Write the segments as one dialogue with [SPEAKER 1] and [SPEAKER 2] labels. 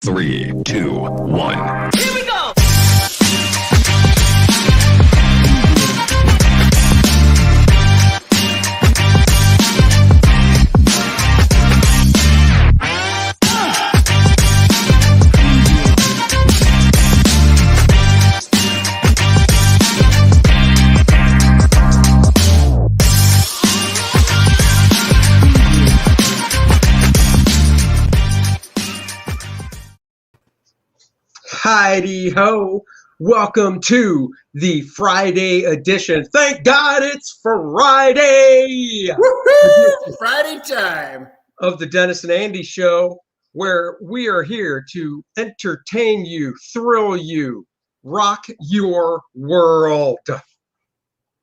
[SPEAKER 1] 3, 2, 1.
[SPEAKER 2] Here we go!
[SPEAKER 3] Heidi ho! Welcome to the Friday edition. Thank God it's Friday!
[SPEAKER 4] Woo-hoo! Friday time
[SPEAKER 3] of the Dennis and Andy Show, where we are here to entertain you, thrill you, rock your world.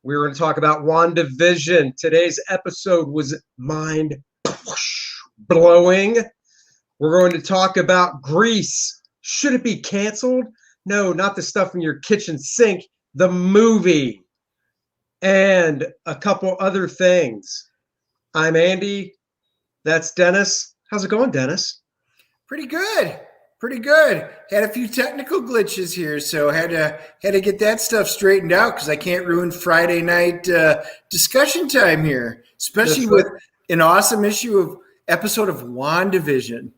[SPEAKER 3] We're going to talk about Wanda Vision. Today's episode was mind-blowing. We're going to talk about Grease. Should it be canceled? No, not the stuff in your kitchen sink, the movie, and a couple other things. I'm Andy. That's Dennis. How's it going, Dennis?
[SPEAKER 4] Pretty good. Pretty good. Had a few technical glitches here, so had to get that stuff straightened out because I can't ruin Friday night discussion time here, especially with an awesome episode of Wanda Vision.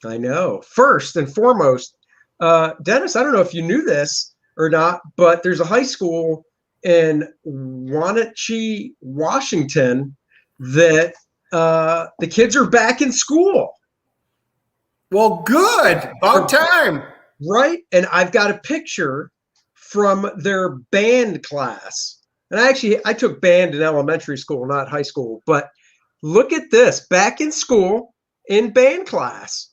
[SPEAKER 3] I know. First and foremost, Dennis, I don't know if you knew this or not, but there's a high school in Wenatchee, Washington, that the kids are back in school.
[SPEAKER 4] Well, good. About time.
[SPEAKER 3] Right? And I've got a picture from their band class. And I took band in elementary school, not high school. But look at this. Back in school in band class.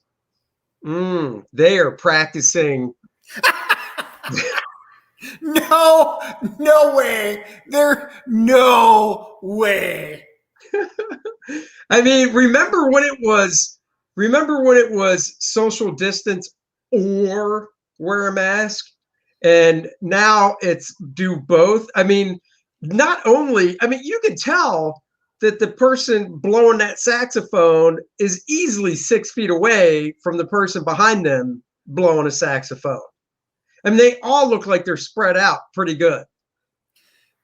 [SPEAKER 3] They are practicing.
[SPEAKER 4] No way. No way.
[SPEAKER 3] I mean, remember when it was social distance or wear a mask? And now it's do both. I mean, you can tell that the person blowing that saxophone is easily 6 feet away from the person behind them blowing a saxophone. I mean, they all look like they're spread out pretty good.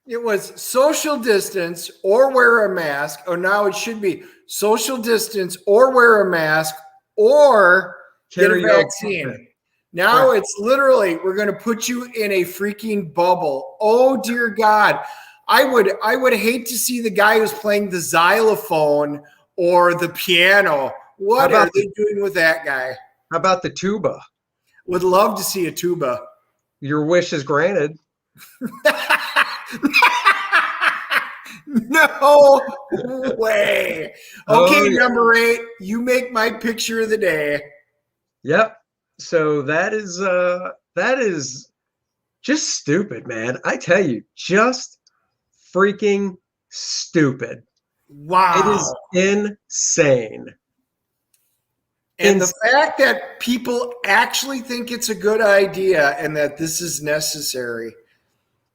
[SPEAKER 4] It was social distance or wear a mask, or now it should be social distance or wear a mask or get a vaccine. Now It's literally, we're going to put you in a freaking bubble. Oh, dear God. I would hate to see the guy who's playing the xylophone or the piano. What are they doing with that guy?
[SPEAKER 3] How about the tuba?
[SPEAKER 4] Would love to see a tuba.
[SPEAKER 3] Your wish is granted.
[SPEAKER 4] No way. Okay, Number 8, you make my picture of the day.
[SPEAKER 3] Yep. So that is just stupid, man. I tell you, just freaking stupid.
[SPEAKER 4] Wow.
[SPEAKER 3] It is insane.
[SPEAKER 4] And the fact that people actually think it's a good idea and that this is necessary.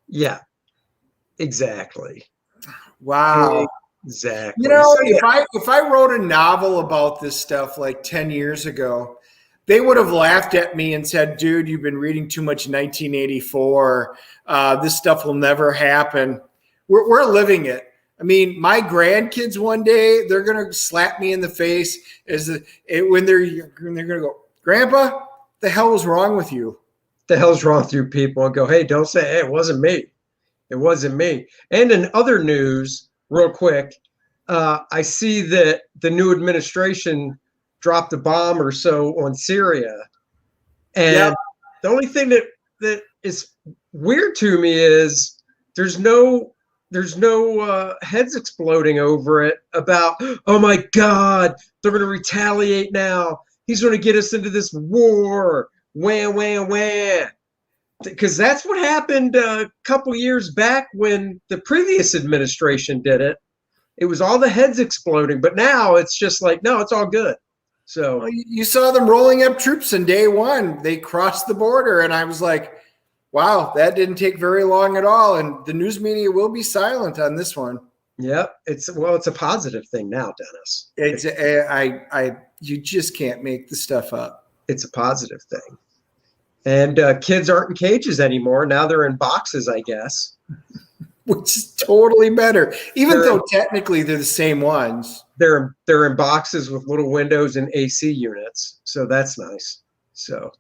[SPEAKER 3] Yeah, exactly.
[SPEAKER 4] Wow.
[SPEAKER 3] Exactly.
[SPEAKER 4] You know, if I wrote a novel about this stuff like 10 years ago, they would have laughed at me and said, dude, you've been reading too much 1984. This stuff will never happen. We're living it. I mean, my grandkids one day, they're going to slap me in the face when they're going to go, Grandpa, the hell was wrong with you?
[SPEAKER 3] The hell's wrong with you people? And go, hey, don't say, hey, it wasn't me. It wasn't me. And in other news, real quick, I see that the new administration dropped a bomb or so on Syria. And the only thing that is weird to me is there's no heads exploding over it about, oh my God, they're going to retaliate now. He's going to get us into this war. Wham, wham, wham. Because that's what happened a couple years back when the previous administration did it. It was all the heads exploding. But now it's just like, no, it's all good. So
[SPEAKER 4] well, you saw them rolling up troops in day one. They crossed the border. And I was like, wow, that didn't take very long at all. And the news media will be silent on this one.
[SPEAKER 3] Yep. It's a positive thing now, Dennis.
[SPEAKER 4] You just can't make the stuff up.
[SPEAKER 3] it's a positive thing. And kids aren't in cages anymore. Now they're in boxes, I guess.
[SPEAKER 4] Which is totally better, even though technically they're the same ones.
[SPEAKER 3] They're in boxes with little windows and AC units, so that's nice. So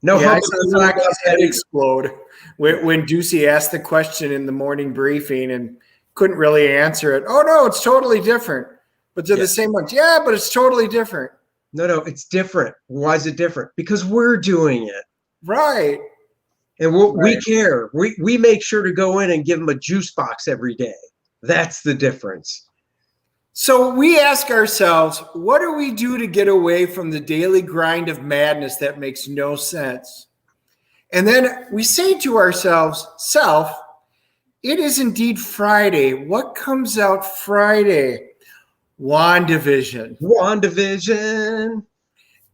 [SPEAKER 3] no,
[SPEAKER 4] yeah, I saw Rocky's head explode when Ducey asked the question in the morning briefing and couldn't really answer it. Oh no, it's totally different, but they're the same ones. Yeah, but it's totally different.
[SPEAKER 3] No, it's different. Why is it different? Because we're doing it,
[SPEAKER 4] right?
[SPEAKER 3] And we care. We make sure to go in and give them a juice box every day. That's the difference.
[SPEAKER 4] So we ask ourselves, what do we do to get away from the daily grind of madness that makes no sense? And then we say to ourselves, self, it is indeed Friday. What comes out Friday? Wanda Vision.
[SPEAKER 3] Wanda Vision.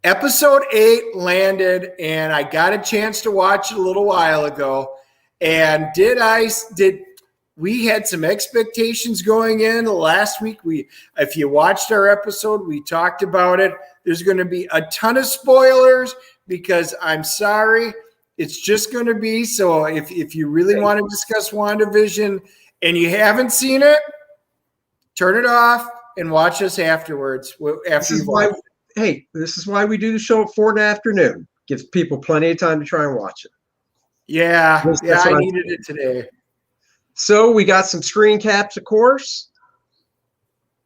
[SPEAKER 4] Episode 8 landed, and I got a chance to watch it a little while ago. And we had some expectations going in last week. If you watched our episode, we talked about it. There's going to be a ton of spoilers because I'm sorry, it's just going to be. So if you really want to discuss WandaVision and you haven't seen it, turn it off and watch us afterwards.
[SPEAKER 3] This is why we do the show at 4 in the afternoon. Gives people plenty of time to try and watch it.
[SPEAKER 4] Yeah, I needed it today.
[SPEAKER 3] So we got some screen caps, of course.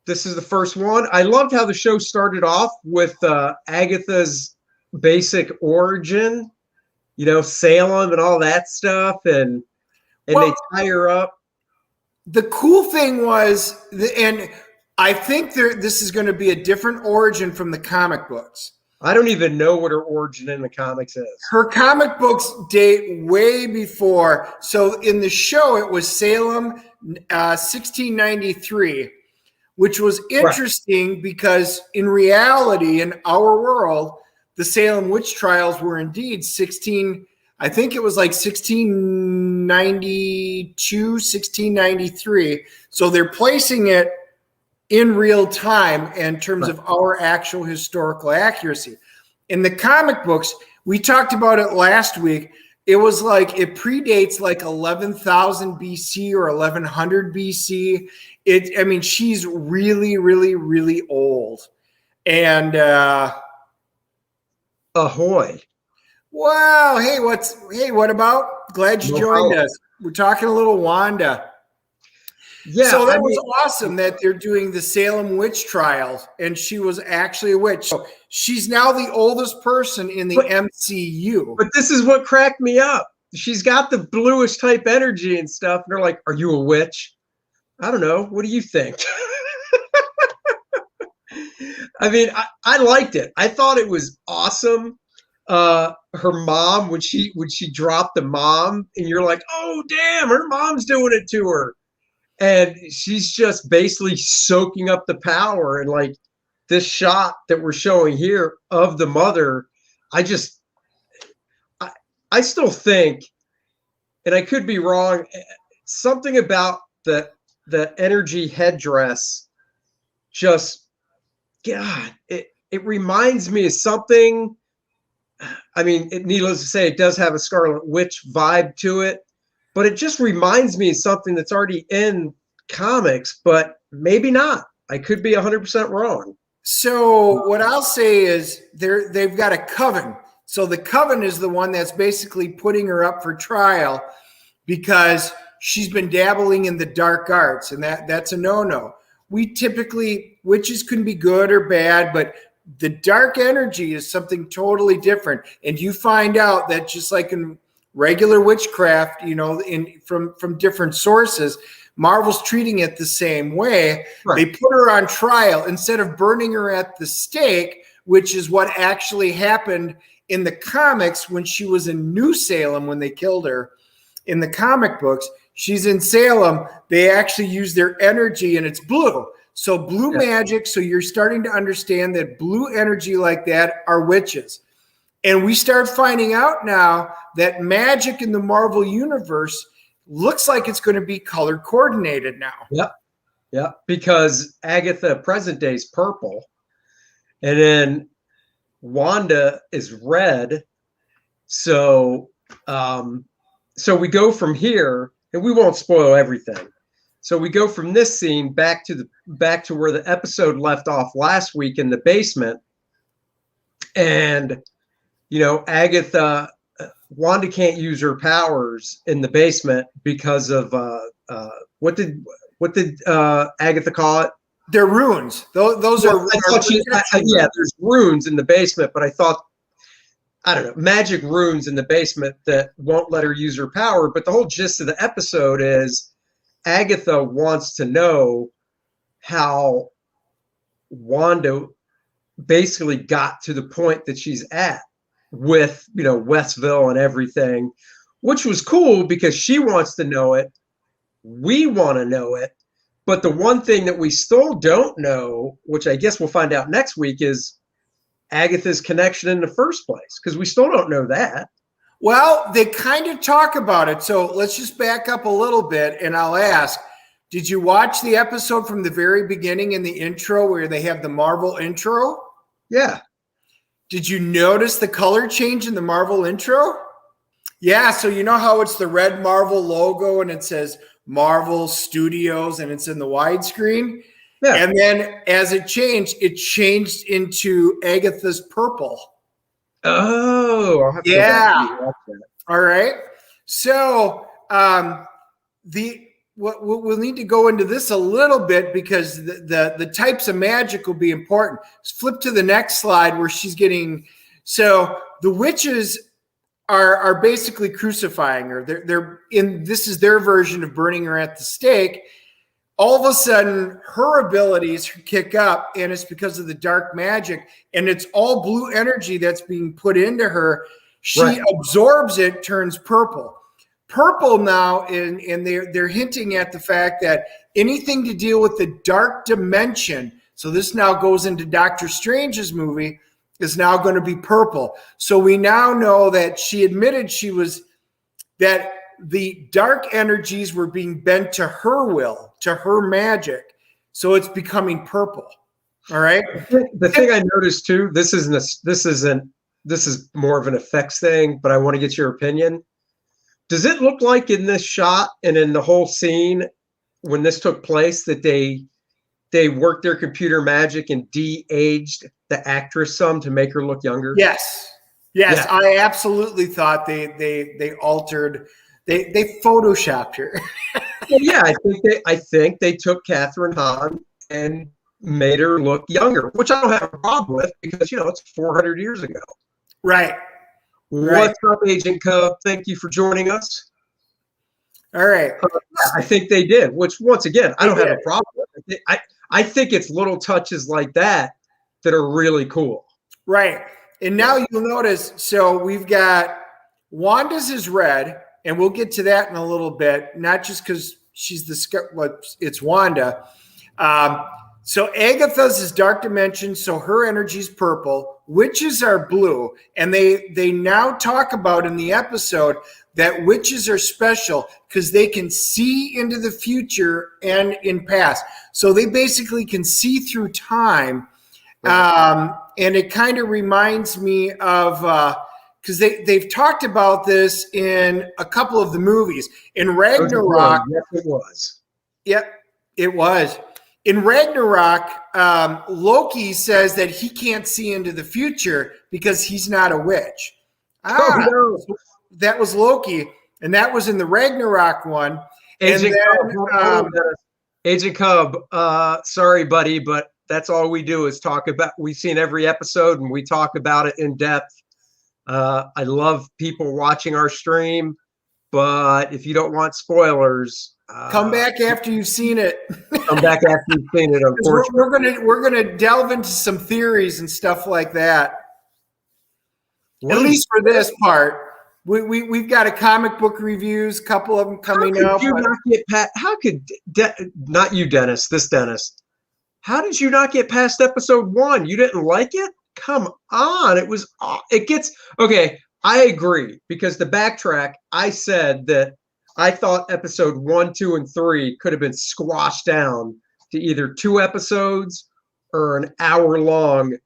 [SPEAKER 3] This is the first one. I loved how the show started off with Agatha's basic origin, Salem and all that stuff, and they tie her up.
[SPEAKER 4] The cool thing was, and I think this is going to be a different origin from the comic books.
[SPEAKER 3] I don't even know what her origin in the comics is.
[SPEAKER 4] Her comic books date way before. So in the show, it was Salem 1693, which was interesting because in reality, in our world, the Salem witch trials were indeed 1692, 1693. So they're placing it in real time in terms of our actual historical accuracy. In the comic books, we talked about it last week. It was like it predates like 11,000 BC or 1100 BC. She's really, really, really old. And
[SPEAKER 3] ahoy.
[SPEAKER 4] Wow. What about? Glad you joined us. We're talking a little Wanda. Yeah, so that was awesome that they're doing the Salem witch trials, and she was actually a witch. So she's now the oldest person in the MCU.
[SPEAKER 3] But this is what cracked me up. She's got the bluish type energy and stuff. And they're like, "Are you a witch?" I don't know. What do you think? I liked it. I thought it was awesome. Her mom, when she dropped the mom, and you're like, "Oh, damn, her mom's doing it to her." And she's just basically soaking up the power. And like this shot that we're showing here of the mother, I still think, and I could be wrong, something about the energy headdress just, God, it reminds me of something. Needless to say, it does have a Scarlet Witch vibe to it. But it just reminds me of something that's already in comics, but maybe not. I could be 100% wrong.
[SPEAKER 4] So what I'll say is they've got a coven. So the coven is the one that's basically putting her up for trial because she's been dabbling in the dark arts, and that's a no-no. Witches can be good or bad, but the dark energy is something totally different. And you find out that just like in regular witchcraft, from different sources, Marvel's treating it the same way. Right. They put her on trial instead of burning her at the stake, which is what actually happened in the comics when she was in New Salem when they killed her. In the comic books, she's in Salem. They actually use their energy, and it's blue. So blue magic. So you're starting to understand that blue energy like that are witches. And we start finding out now that magic in the Marvel universe looks like it's going to be color coordinated now.
[SPEAKER 3] Yep. Because Agatha present day is purple. And then Wanda is red. So so we go from here, and we won't spoil everything. So we go from this scene back to where the episode left off last week in the basement. And Agatha, Wanda can't use her powers in the basement because of what did Agatha call it?
[SPEAKER 4] They're runes. Those are.
[SPEAKER 3] Yeah, there's runes in the basement, but I thought, I don't know, magic runes in the basement that won't let her use her power. But the whole gist of the episode is Agatha wants to know how Wanda basically got to the point that she's at with, Westville and everything, which was cool because she wants to know it. We want to know it. But the one thing that we still don't know, which I guess we'll find out next week, is Agatha's connection in the first place, because we still don't know that.
[SPEAKER 4] Well, they kind of talk about it. So let's just back up a little bit, and I'll ask, did you watch the episode from the very beginning in the intro where they have the Marvel intro?
[SPEAKER 3] Yeah.
[SPEAKER 4] Did you notice the color change in the Marvel intro? Yeah, so you know how it's the red Marvel logo and it says Marvel Studios and it's in the widescreen? Yeah. And then as it changed into Agatha's purple.
[SPEAKER 3] Oh, I'll have to
[SPEAKER 4] yeah. Go back and all right. So we'll need to go into this a little bit because the types of magic will be important. Let's flip to the next slide where she's getting. So the witches are basically crucifying her. They're in. This is their version of burning her at the stake. All of a sudden, her abilities kick up, and it's because of the dark magic, and it's all blue energy that's being put into her. She absorbs it, turns purple. Purple now, and they're hinting at the fact that anything to deal with the dark dimension, so this now goes into Doctor Strange's movie, is now going to be purple. So we now know that she admitted that the dark energies were being bent to her will, to her magic. So it's becoming purple. All right.
[SPEAKER 3] The thing I noticed too, this is more of an effects thing, but I want to get your opinion. Does it look like in this shot and in the whole scene when this took place that they worked their computer magic and de-aged the actress some to make her look younger?
[SPEAKER 4] Yes. Yeah. I absolutely thought they altered. They photoshopped her.
[SPEAKER 3] Well, yeah, I think they took Catherine Hahn and made her look younger, which I don't have a problem with because it's 400 years ago.
[SPEAKER 4] Right.
[SPEAKER 3] What's up, Agent Cub? Thank you for joining us.
[SPEAKER 4] All right.
[SPEAKER 3] I think they did, which once again, I don't have a problem with. I think it's little touches like that are really cool.
[SPEAKER 4] Right. And now you'll notice, so we've got Wanda's is red, and we'll get to that in a little bit, not just because she's it's Wanda. So Agatha's is dark dimension, so her energy's purple. Witches are blue, and they now talk about in the episode that witches are special because they can see into the future and in past. So they basically can see through time. And it kind of reminds me of because they've talked about this in a couple of the movies. In Ragnarok,
[SPEAKER 3] yes, it was.
[SPEAKER 4] Yep, it was. In Ragnarok, Loki says that he can't see into the future because he's not a witch. No. That was Loki, and that was in the Ragnarok one.
[SPEAKER 3] Agent Cub, sorry, buddy, but that's all we do is talk about. We've seen every episode, and we talk about it in depth. I love people watching our stream, but if you don't want spoilers,
[SPEAKER 4] come back after you've seen it.
[SPEAKER 3] Come back after you've seen it. Unfortunately,
[SPEAKER 4] we're gonna delve into some theories and stuff like that. At least for this part, we've got a comic book reviews, a couple of them coming up.
[SPEAKER 3] Not you, Dennis? This Dennis. How did you not get past episode 1? You didn't like it? Come on. It gets okay. I agree because the backtrack, I said that I thought episode 1, 2, and 3 could have been squashed down to either 2 episodes or an hour long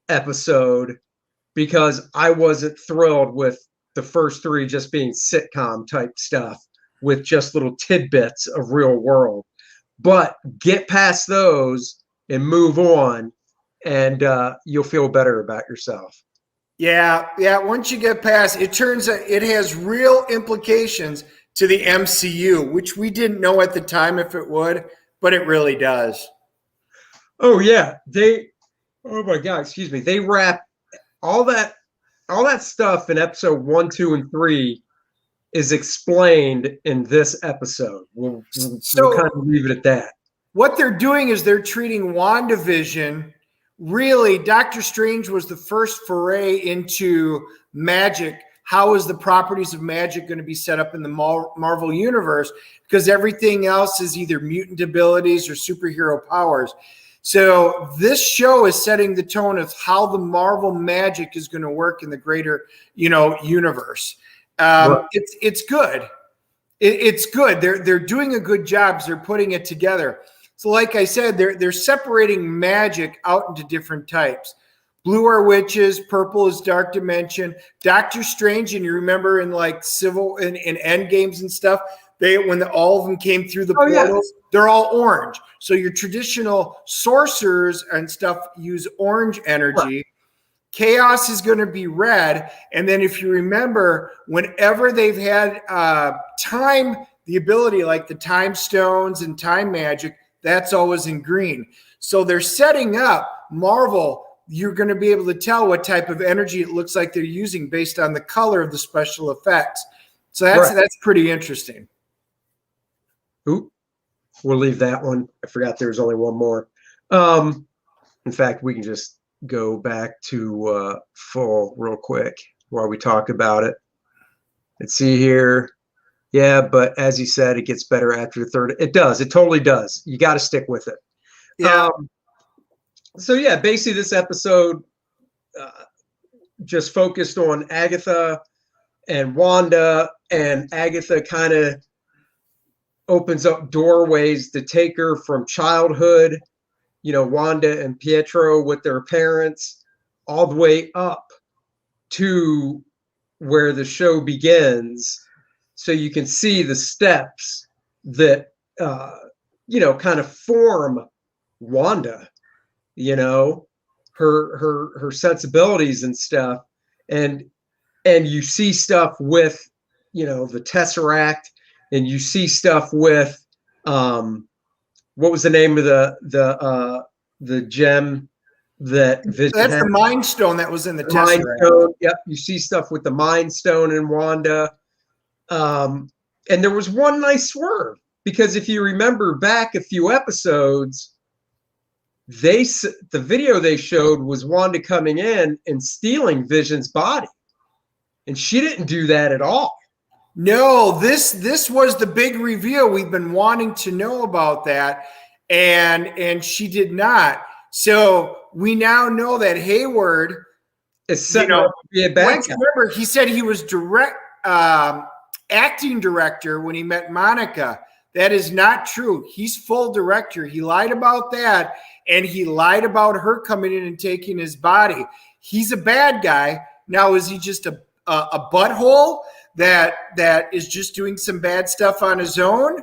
[SPEAKER 3] episode because I wasn't thrilled with the first three just being sitcom type stuff with just little tidbits of real world. But get past those and move on, and you'll feel better about yourself.
[SPEAKER 4] Yeah. Once you get past, it turns out it has real implications to the MCU, which we didn't know at the time if it would, but it really does.
[SPEAKER 3] Oh yeah, oh my God, excuse me. They wrap all that stuff in episode 1, 2, and 3 is explained in this episode. We'll kind of leave it at that.
[SPEAKER 4] What they're doing is they're treating Wanda Vision. Really, Doctor Strange was the first foray into magic. How is the properties of magic going to be set up in the Marvel universe? Because everything else is either mutant abilities or superhero powers. So this show is setting the tone of how the Marvel magic is going to work in the greater, universe. Right. It's good. It's good. They're doing a good job. They're putting it together. So, like I said, they're separating magic out into different types. Blue are witches, purple is dark dimension. Doctor Strange, and you remember in like Civil in End Games and stuff, when all of them came through the portals, they're all orange. So your traditional sorcerers and stuff use orange energy. Right. Chaos is going to be red. And then if you remember, whenever they've had time, the ability like the time stones and time magic, that's always in green. So they're setting up Marvel. You're going to be able to tell what type of energy it looks like they're using based on the color of the special effects. So that's pretty interesting.
[SPEAKER 3] Ooh, we'll leave that one. I forgot there was only one more. In fact, we can just go back to full real quick while we talk about it. Let's see here. Yeah, but as you said, it gets better after the third. It does. It totally does. You got to stick with it.
[SPEAKER 4] Yeah.
[SPEAKER 3] So yeah, basically this episode just focused on Agatha and Wanda, and Agatha kind of opens up doorways to take her from childhood, Wanda and Pietro with their parents, all the way up to where the show begins. So you can see the steps that, kind of form Wanda, her sensibilities and stuff. And you see stuff with, the Tesseract, and you see stuff with, what was the name of the gem that Vision
[SPEAKER 4] That's
[SPEAKER 3] had?
[SPEAKER 4] the Mind Stone that was in the Tesseract.
[SPEAKER 3] Mind Stone. Yep. You see stuff with the Mind Stone and Wanda. And there was one nice swerve, because if you remember back a few episodes, the video they showed was Wanda coming in and stealing Vision's body, and she didn't do that at all.
[SPEAKER 4] No, this was the big reveal. We've been wanting to know about that, and she did not. So we now know that Hayward
[SPEAKER 3] is set up to be a bad guy.
[SPEAKER 4] Remember, he said he was acting director when he met Monica. That is not true. He's full director. He lied about that, and he lied about her coming in and taking his body. He's a bad guy. Now, is he just a butthole that is just doing some bad stuff on his own?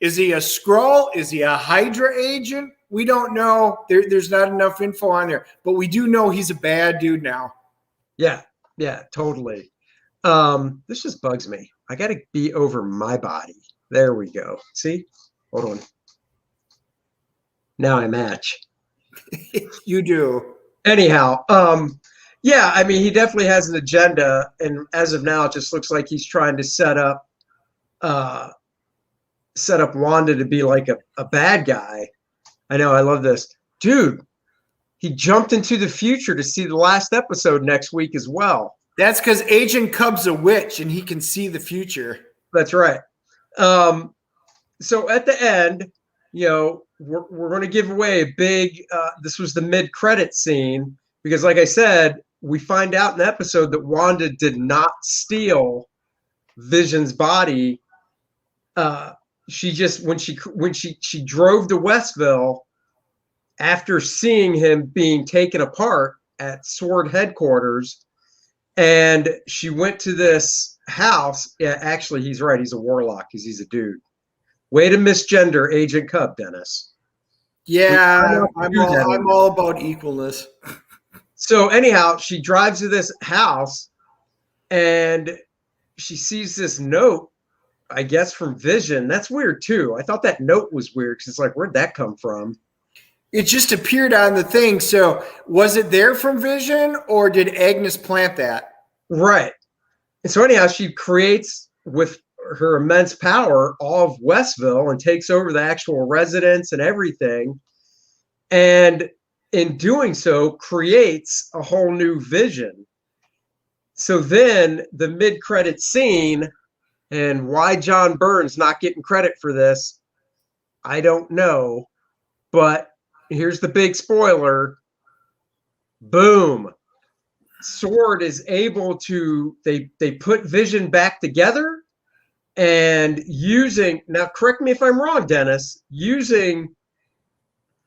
[SPEAKER 4] Is he a Skrull? Is he a Hydra agent? We don't know. There's not enough info on there, but we do know he's a bad dude now.
[SPEAKER 3] Yeah, totally. This just bugs me. I got to be over my body. There we go. See? Hold on. Now I match.
[SPEAKER 4] You do.
[SPEAKER 3] Anyhow, yeah, I mean, he definitely has an agenda, and as of now, it just looks like he's trying to set up Wanda to be like a bad guy. I know, I love this. Dude, he jumped into the future to see the last episode next week as well.
[SPEAKER 4] That's because Agent Cub's a witch, and he can see the future.
[SPEAKER 3] That's right. So at the end, we're going to give away a big, this was the mid-credit scene, because like I said, we find out in the episode that Wanda did not steal Vision's body. She just, when she drove to Westville after seeing him being taken apart, at Sword headquarters, and she went to this house. Yeah, actually, he's right. He's a warlock because he's a dude. Way to misgender Agent Cub, Dennis.
[SPEAKER 4] Yeah, I'm all about equalness.
[SPEAKER 3] So anyhow, she drives to this house and she sees this note, I guess from Vision. That's weird too. I thought that note was weird because it's like, where'd that come from?
[SPEAKER 4] It just appeared on the thing. So was it there from Vision, or did Agnes plant that?
[SPEAKER 3] Right. And so anyhow, she creates with her immense power all of Westville and takes over the actual residence and everything. And in doing so, creates a whole new Vision. So then the mid-credit scene, and why John Byrne's not getting credit for this, I don't know. But here's the big spoiler. Boom. Sword is able to, they put Vision back together, and using, now correct me if I'm wrong, Dennis, using,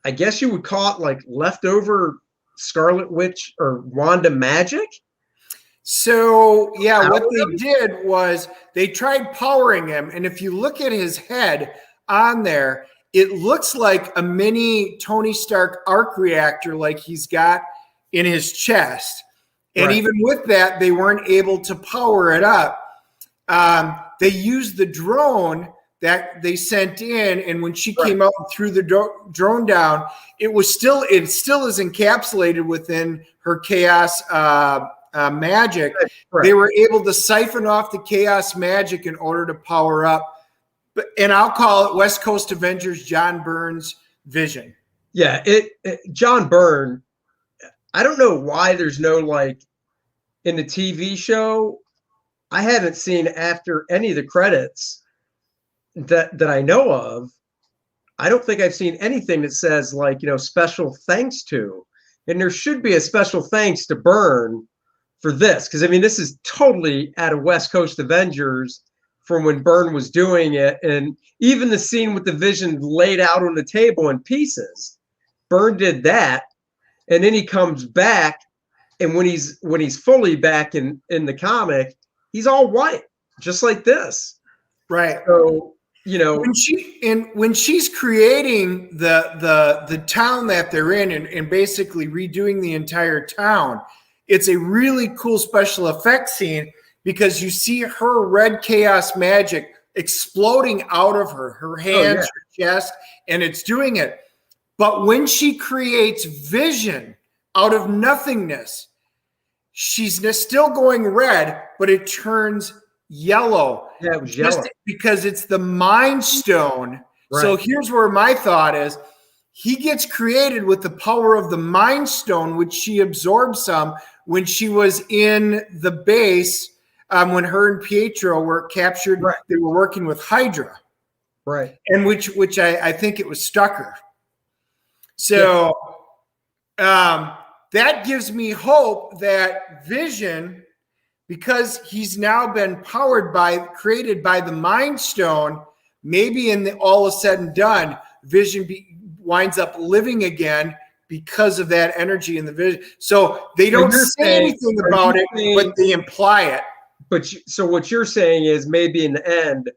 [SPEAKER 3] I guess you would call it like leftover Scarlet Witch or Wanda magic.
[SPEAKER 4] So yeah, what they did was they tried powering him, and if you look at his head on there, it looks like a mini Tony Stark arc reactor like he's got in his chest. And
[SPEAKER 3] right.
[SPEAKER 4] Even with that, they weren't able to power it up. They used the drone that they sent in, and when she came out and threw the drone down, it still is encapsulated within her chaos magic. Right. They were able to siphon off the chaos magic in order to power up. And I'll call it West Coast Avengers John Byrne's Vision.
[SPEAKER 3] Yeah, John Byrne, I don't know why there's no, like, in the TV show, I haven't seen after any of the credits that I know of, I don't think I've seen anything that says, like, special thanks to. And there should be a special thanks to Byrne for this, because, I mean, this is totally out of West Coast Avengers from when Byrne was doing it. And even the scene with the Vision laid out on the table in pieces, Byrne did that. And then he comes back, and when he's fully back in the comic, he's all white, just like this.
[SPEAKER 4] Right.
[SPEAKER 3] So,
[SPEAKER 4] when she's creating the town that they're in and basically redoing the entire town, it's a really cool special effects scene because you see her red chaos magic exploding out of her hands, her chest, and it's doing it. But when she creates Vision out of nothingness, she's still going red, but it turns yellow.
[SPEAKER 3] Yeah, it was yellow.
[SPEAKER 4] Because it's the Mind Stone. Right. So here's where my thought is. He gets created with the power of the Mind Stone, which she absorbed some when she was in the base, when her and Pietro were captured. Right. They were working with Hydra.
[SPEAKER 3] Right.
[SPEAKER 4] And which I think it was Stucker. So that gives me hope that Vision, because he's now been created by the Mind Stone, maybe all is said and done, Vision winds up living again because of that energy in the Vision. So they don't say anything about it, but they imply it.
[SPEAKER 3] So what you're saying is maybe in the end,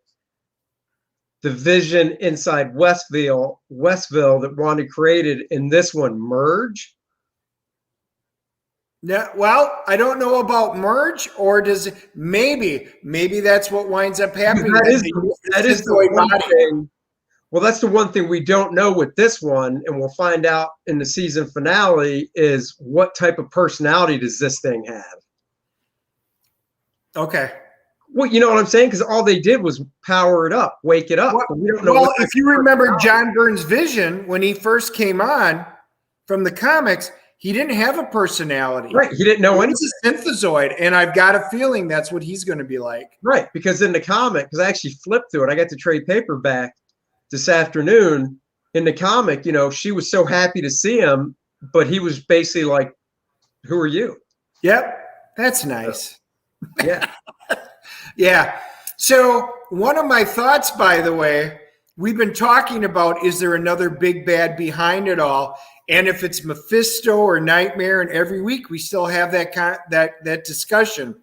[SPEAKER 3] the Vision inside Westville that Wanda created in this one merge?
[SPEAKER 4] Yeah, well, I don't know about merge, or does it, maybe that's what winds up happening.
[SPEAKER 3] That is the one thing. Well, that's the one thing we don't know with this one, and we'll find out in the season finale, is what type of personality does this thing have?
[SPEAKER 4] Okay.
[SPEAKER 3] Well, you know what I'm saying? Because all they did was power it up, wake it up.
[SPEAKER 4] Well, we don't know if you remember John Byrne's Vision, when he first came on from the comics, he didn't have a personality.
[SPEAKER 3] Right. He didn't know anything.
[SPEAKER 4] He's a synthezoid, and I've got a feeling that's what he's going to be like.
[SPEAKER 3] Right. Because in the comic, because I actually flipped through it, I got the trade paperback this afternoon. In the comic, she was so happy to see him, but he was basically like, who are you?
[SPEAKER 4] Yep. That's nice.
[SPEAKER 3] Yeah.
[SPEAKER 4] Yeah. So one of my thoughts, by the way, we've been talking about, is there another big bad behind it all? and if it's Mephisto or Nightmare, and every week we still have that discussion.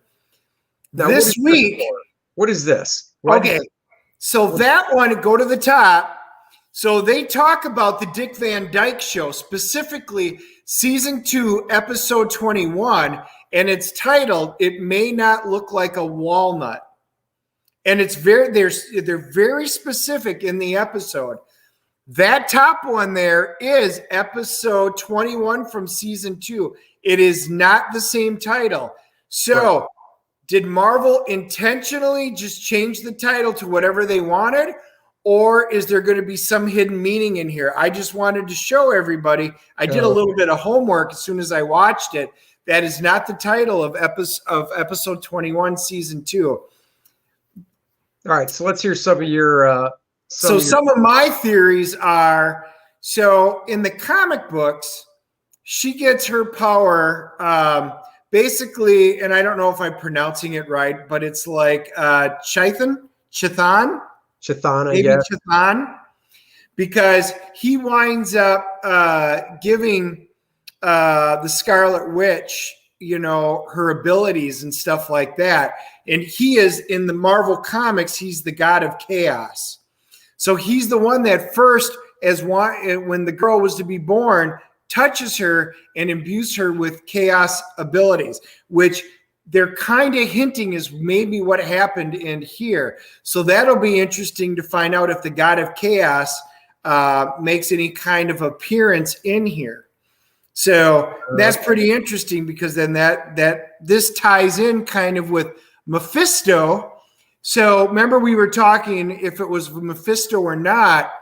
[SPEAKER 3] Now,
[SPEAKER 4] This week,
[SPEAKER 3] what is this?
[SPEAKER 4] Okay, so that one, go to the top. So they talk about the Dick Van Dyke Show, specifically season 2, episode 21, and it's titled "It May Not Look Like a Walnut." And they're very specific in the episode. That top one there is episode 21 from season 2. It is not the same title. So, right. Did Marvel intentionally just change the title to whatever they wanted? Or is there going to be some hidden meaning in here? I just wanted to show everybody. I did a little bit of homework as soon as I watched it. That is not the title of episode 21, season 2.
[SPEAKER 3] All right, so let's hear some of your.
[SPEAKER 4] Some of my theories are, so in the comic books, she gets her power basically, and I don't know if I'm pronouncing it right, but it's like Chithan, I guess. Chithan, because he winds up giving the Scarlet Witch, her abilities and stuff like that. And he is, in the Marvel comics, he's the god of chaos. So he's the one that first, when the girl was to be born, touches her and imbues her with chaos abilities, which they're kind of hinting is maybe what happened in here. So that'll be interesting to find out if the god of chaos makes any kind of appearance in here. So that's pretty interesting, because then this ties in kind of with Mephisto. So remember, we were talking if it was Mephisto or not.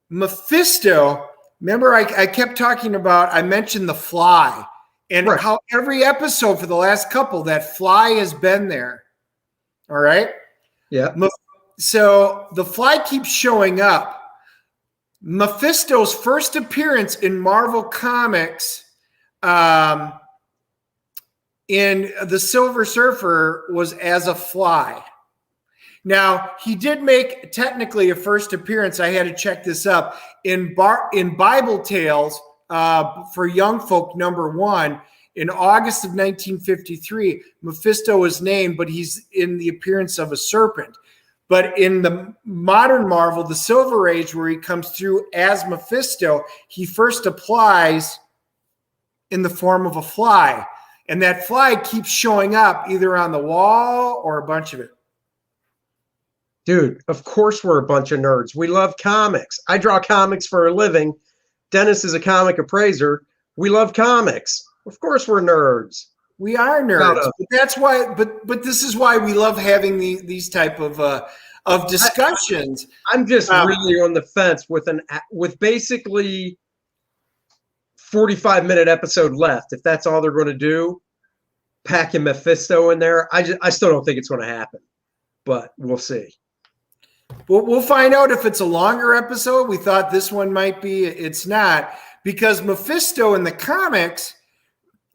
[SPEAKER 4] Mephisto, remember I kept talking about, I mentioned the Fly, and how every episode for the last couple, that Fly has been there. All right?
[SPEAKER 3] Yeah.
[SPEAKER 4] So the Fly keeps showing up. Mephisto's first appearance in Marvel Comics in the Silver Surfer was as a fly. Now, he did make technically a first appearance. I had to check this up in Bible Tales for Young Folk #1 in August of 1953. Mephisto is named, but he's in the appearance of a serpent. But in the modern Marvel, the Silver Age, where he comes through as Mephisto, he first applies in the form of a fly. And that fly keeps showing up either on the wall or a bunch of it.
[SPEAKER 3] Dude, of course we're a bunch of nerds. We love comics. I draw comics for a living. Dennis is a comic appraiser. We love comics. Of course we're nerds.
[SPEAKER 4] We are nerds. But that's why. But this is why we love having these type of discussions.
[SPEAKER 3] I'm just really on the fence with basically 45-minute episode left. If that's all they're going to do, packing Mephisto in there, I still don't think it's going to happen. But we'll see.
[SPEAKER 4] We'll find out if it's a longer episode. We thought this one might be. It's not, because Mephisto in the comics,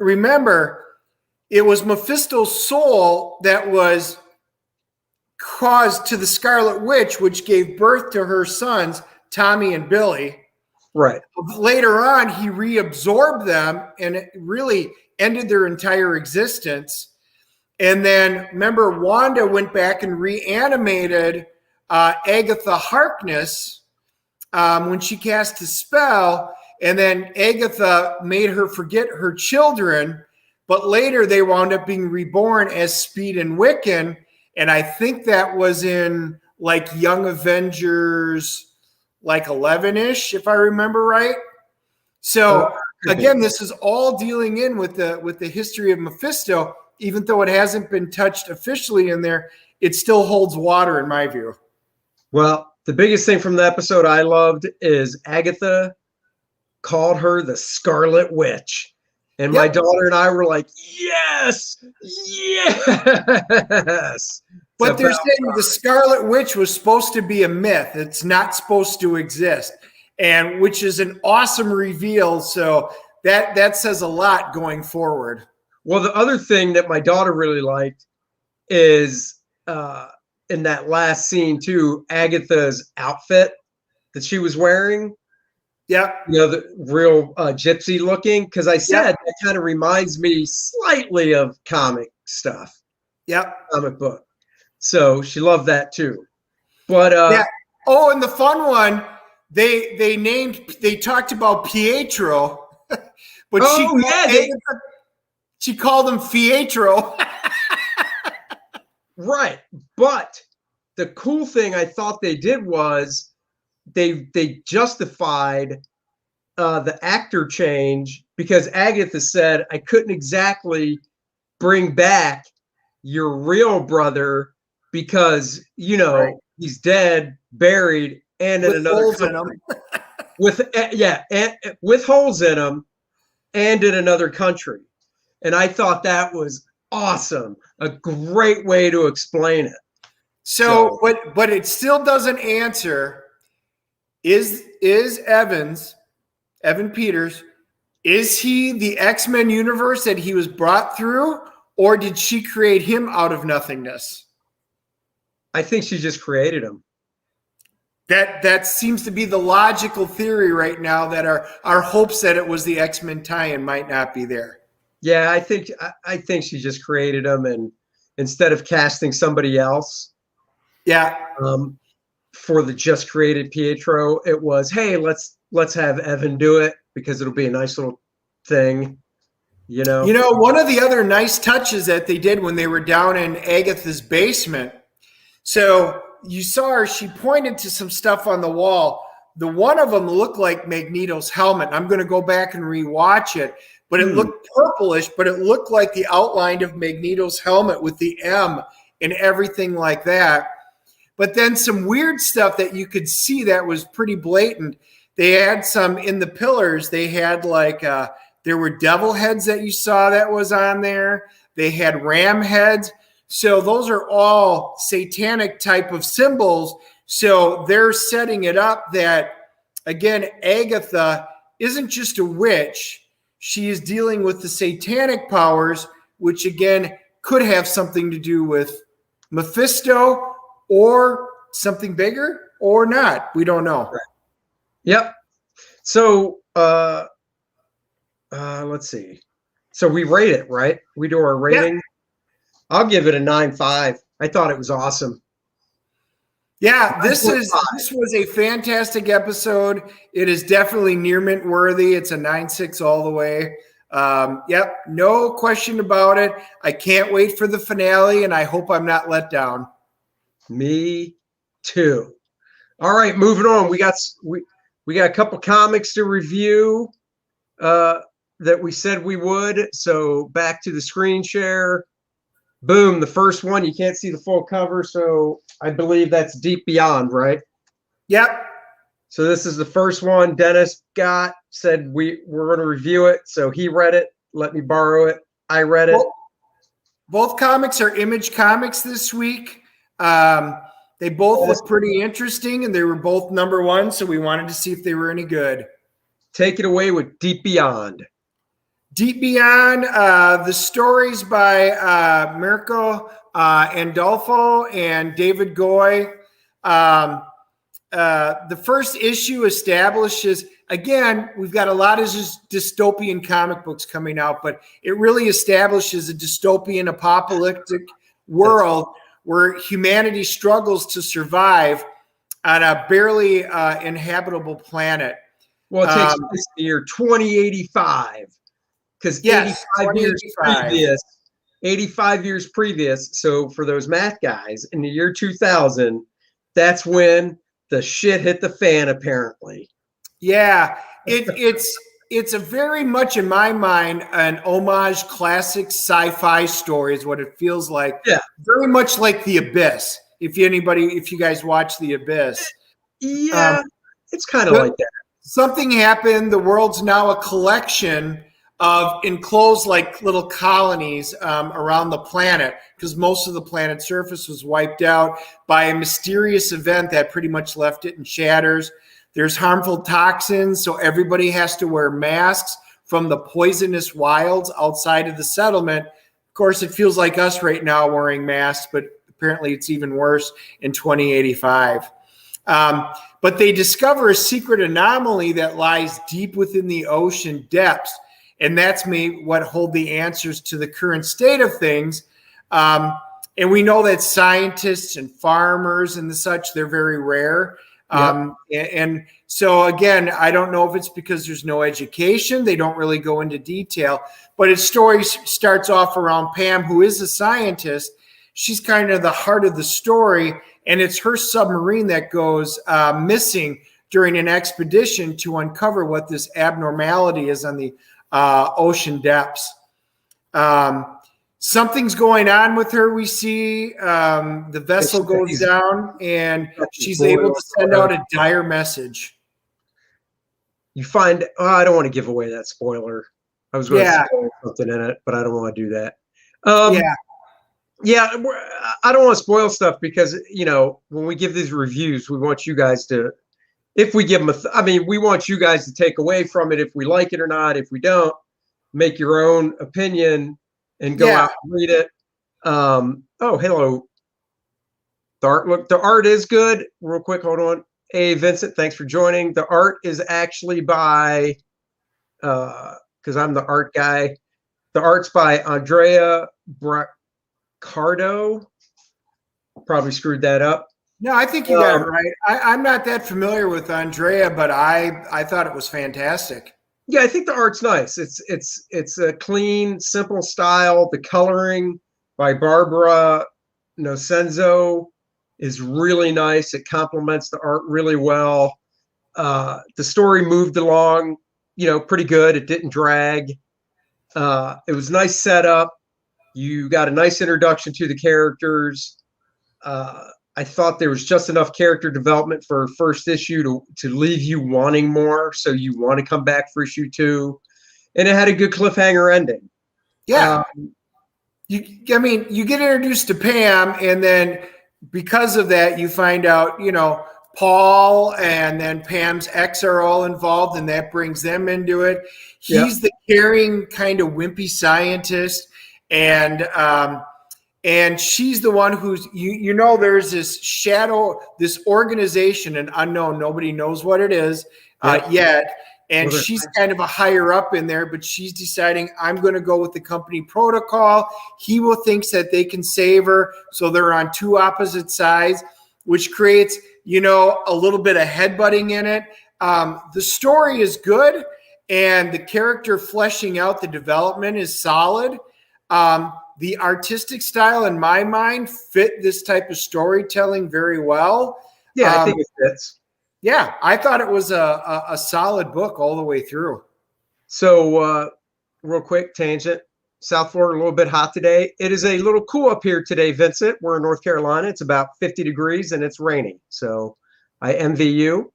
[SPEAKER 4] remember, it was Mephisto's soul that was caused to the Scarlet Witch, which gave birth to her sons, Tommy and Billy.
[SPEAKER 3] Right.
[SPEAKER 4] Later on, he reabsorbed them, and it really ended their entire existence. And then, remember, Wanda went back and reanimated Agatha Harkness when she cast a spell, and then Agatha made her forget her children, but later they wound up being reborn as Speed and Wiccan, and I think that was in like Young Avengers, like 11-ish, if I remember right. So again, this is all dealing in with the history of Mephisto. Even though it hasn't been touched officially in there, it still holds water in my view.
[SPEAKER 3] Well, the biggest thing from the episode I loved is Agatha called her the Scarlet Witch. And my daughter and I were like, yes, yes.
[SPEAKER 4] But they're saying the Scarlet Witch was supposed to be a myth. It's not supposed to exist, and which is an awesome reveal. So that says a lot going forward.
[SPEAKER 3] Well, the other thing that my daughter really liked is in that last scene too, Agatha's outfit that she was wearing.
[SPEAKER 4] Yeah.
[SPEAKER 3] The real gypsy looking. Because I said
[SPEAKER 4] Yep.
[SPEAKER 3] that kind of reminds me slightly of comic stuff,
[SPEAKER 4] Yep.
[SPEAKER 3] comic book. So she loved that too. But
[SPEAKER 4] Yeah. Oh, and the fun one, they talked about Pietro, but she called him Fietro.
[SPEAKER 3] Right. But the cool thing I thought they did was they justified the actor change because Agatha said, I couldn't exactly bring back your real brother because,
[SPEAKER 4] Right.
[SPEAKER 3] he's dead, buried, and in
[SPEAKER 4] With
[SPEAKER 3] another
[SPEAKER 4] holes in
[SPEAKER 3] country.
[SPEAKER 4] them.
[SPEAKER 3] With holes in him and in another country. And I thought that was awesome. A great way to explain it.
[SPEAKER 4] So, but it still doesn't answer. Is Evan Peters, is he the X-Men universe that he was brought through, or did she create him out of nothingness?
[SPEAKER 3] I think she just created him.
[SPEAKER 4] That seems to be the logical theory right now, that our hopes that it was the X-Men tie-in might not be there.
[SPEAKER 3] Yeah, I think she just created him, and instead of casting somebody else, for the just created Pietro, it was, hey, let's have Evan do it because it'll be a nice little thing,
[SPEAKER 4] One of the other nice touches that they did when they were down in Agatha's basement. So you saw her, she pointed to some stuff on the wall. The one of them looked like Magneto's helmet. I'm going to go back and rewatch it, but it looked purplish, but it looked like the outline of Magneto's helmet with the M and everything like that. But then some weird stuff that you could see that was pretty blatant. They had some in the pillars. They had there were devil heads that you saw that was on there. They had ram heads. So those are all satanic type of symbols. So they're setting it up that, again, Agatha isn't just a witch. She is dealing with the satanic powers, which, again, could have something to do with Mephisto or something bigger or not. We don't know.
[SPEAKER 3] Right. Yep. So let's see. So we rate it, right? We do our rating. Yeah. I'll give it a 9.5. I thought it was awesome.
[SPEAKER 4] Yeah, this was a fantastic episode. It is definitely near mint worthy. It's a 9.6 all the way. Yep, no question about it. I can't wait for the finale, and I hope I'm not let down.
[SPEAKER 3] Me too. All right, moving on. We got a couple comics to review that we said we would. So back to the screen share. Boom, the first one. You can't see the full cover, so I believe that's Deep Beyond, right?
[SPEAKER 4] Yep.
[SPEAKER 3] So this is the first one. Dennis said we're going to review it, so he read it. Let me borrow it. I read it.
[SPEAKER 4] Both comics are Image Comics this week. They both look pretty interesting, and they were both #1, so we wanted to see if they were any good.
[SPEAKER 3] Take it away with Deep Beyond.
[SPEAKER 4] Deep Beyond, the stories by Mirko Andolfo and David Goy. The first issue establishes, again, we've got a lot of just dystopian comic books coming out, but it really establishes a dystopian apocalyptic world where humanity struggles to survive on a barely inhabitable planet.
[SPEAKER 3] Well, it takes place in the year 2085. Because 85 years previous. So for those math guys, in the year 2000, that's when the shit hit the fan, apparently.
[SPEAKER 4] Yeah, it's a very much, in my mind, an homage classic sci-fi story is what it feels like.
[SPEAKER 3] Yeah,
[SPEAKER 4] very much like The Abyss. If you guys watch The Abyss,
[SPEAKER 3] yeah, it's kind of like that.
[SPEAKER 4] Something happened. The world's now a collection of enclosed like little colonies around the planet, because most of the planet's surface was wiped out by a mysterious event that pretty much left it in shatters. There's harmful toxins, so everybody has to wear masks from the poisonous wilds outside of the settlement. Of course, it feels like us right now wearing masks, but apparently it's even worse in 2085. But they discover a secret anomaly that lies deep within the ocean depths. And that's what hold the answers to the current state of things. And we know that scientists and farmers and the such, they're very rare. And so, again, I don't know if it's because there's no education. They don't really go into detail. But its story starts off around Pam, who is a scientist. She's kind of the heart of the story. And it's her submarine that goes missing during an expedition to uncover what this abnormality is on the ocean depths. Something's going on with her. We see the vessel goes down, and she's able to send out a dire message.
[SPEAKER 3] You find, I don't want to give away that spoiler. I was going to spoil something in it, but I don't want to do that. Yeah, I don't want to spoil stuff because, you know, when we give these reviews, we want you guys to, if we give them we want you guys to take away from it if we like it or not. If we don't, make your own opinion and go out and read it. Oh, hello. The art is good. Real quick, hold on. Hey, Vincent, thanks for joining. The art is actually by, because I'm the art guy. The art's by Andrea Braccardo. Probably screwed that up.
[SPEAKER 4] No, I think you got it right. I'm not that familiar with Andrea, but I thought it was fantastic.
[SPEAKER 3] Yeah, I think the art's nice. It's a clean, simple style. The coloring by Barbara Nocenzo is really nice. It complements the art really well. The story moved along, pretty good. It didn't drag. It was nice setup. You got a nice introduction to the characters. I thought there was just enough character development for first issue to leave you wanting more, so you want to come back for issue 2. And it had a good cliffhanger ending.
[SPEAKER 4] Yeah. You get introduced to Pam, and then because of that, you find out, Paul and then Pam's ex are all involved, and that brings them into it. He's the caring, kind of wimpy scientist, and she's the one who's, there's this shadow, this organization, an unknown, nobody knows what it is yet. And she's kind of a higher up in there, but she's deciding, I'm going to go with the company protocol. He thinks that they can save her. So they're on two opposite sides, which creates, a little bit of headbutting in it. The story is good, and the character fleshing out the development is solid. The artistic style, in my mind, fit this type of storytelling very well.
[SPEAKER 3] Yeah, I think it fits.
[SPEAKER 4] Yeah, I thought it was a solid book all the way through.
[SPEAKER 3] So, real quick tangent. South Florida, a little bit hot today. It is a little cool up here today, Vincent. We're in North Carolina. It's about 50 degrees, and it's raining. So I envy you.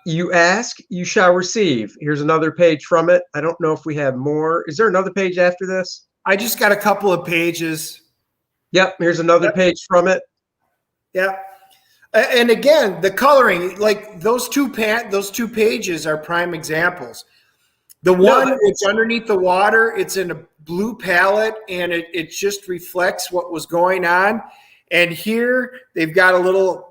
[SPEAKER 3] You ask, you shall receive. Here's another page from it. I don't know if we have more. Is there another page after this?
[SPEAKER 4] I just got a couple of pages.
[SPEAKER 3] Yep, here's another page from it.
[SPEAKER 4] Yeah. And again, the coloring, like those two pages are prime examples. The one it's underneath the water, it's in a blue palette, and it just reflects what was going on. And here they've got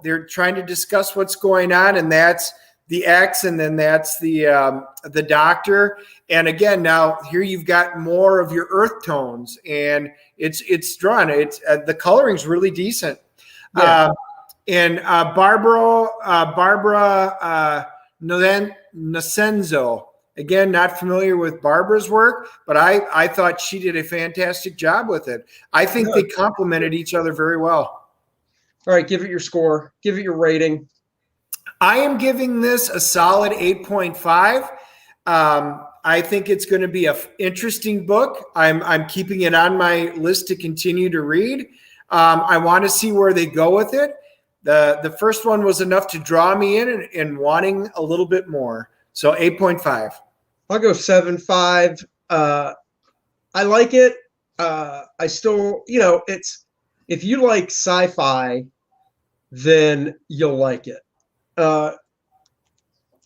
[SPEAKER 4] they're trying to discuss what's going on, and that's the X, and then that's the doctor. And again, now here you've got more of your earth tones, and it's drawn. The coloring's really decent.
[SPEAKER 3] Yeah.
[SPEAKER 4] And Barbara Nocenzo. Again, not familiar with Barbara's work, but I thought she did a fantastic job with it. I think they complemented each other very well.
[SPEAKER 3] All right, give it your score. Give it your rating.
[SPEAKER 4] I am giving this a solid 8.5. I think it's going to be an interesting book. I'm keeping it on my list to continue to read. I want to see where they go with it. The first one was enough to draw me in and wanting a little bit more. So 8.5.
[SPEAKER 3] I'll go 7.5. I like it. I still, it's, if you like sci-fi, then you'll like it.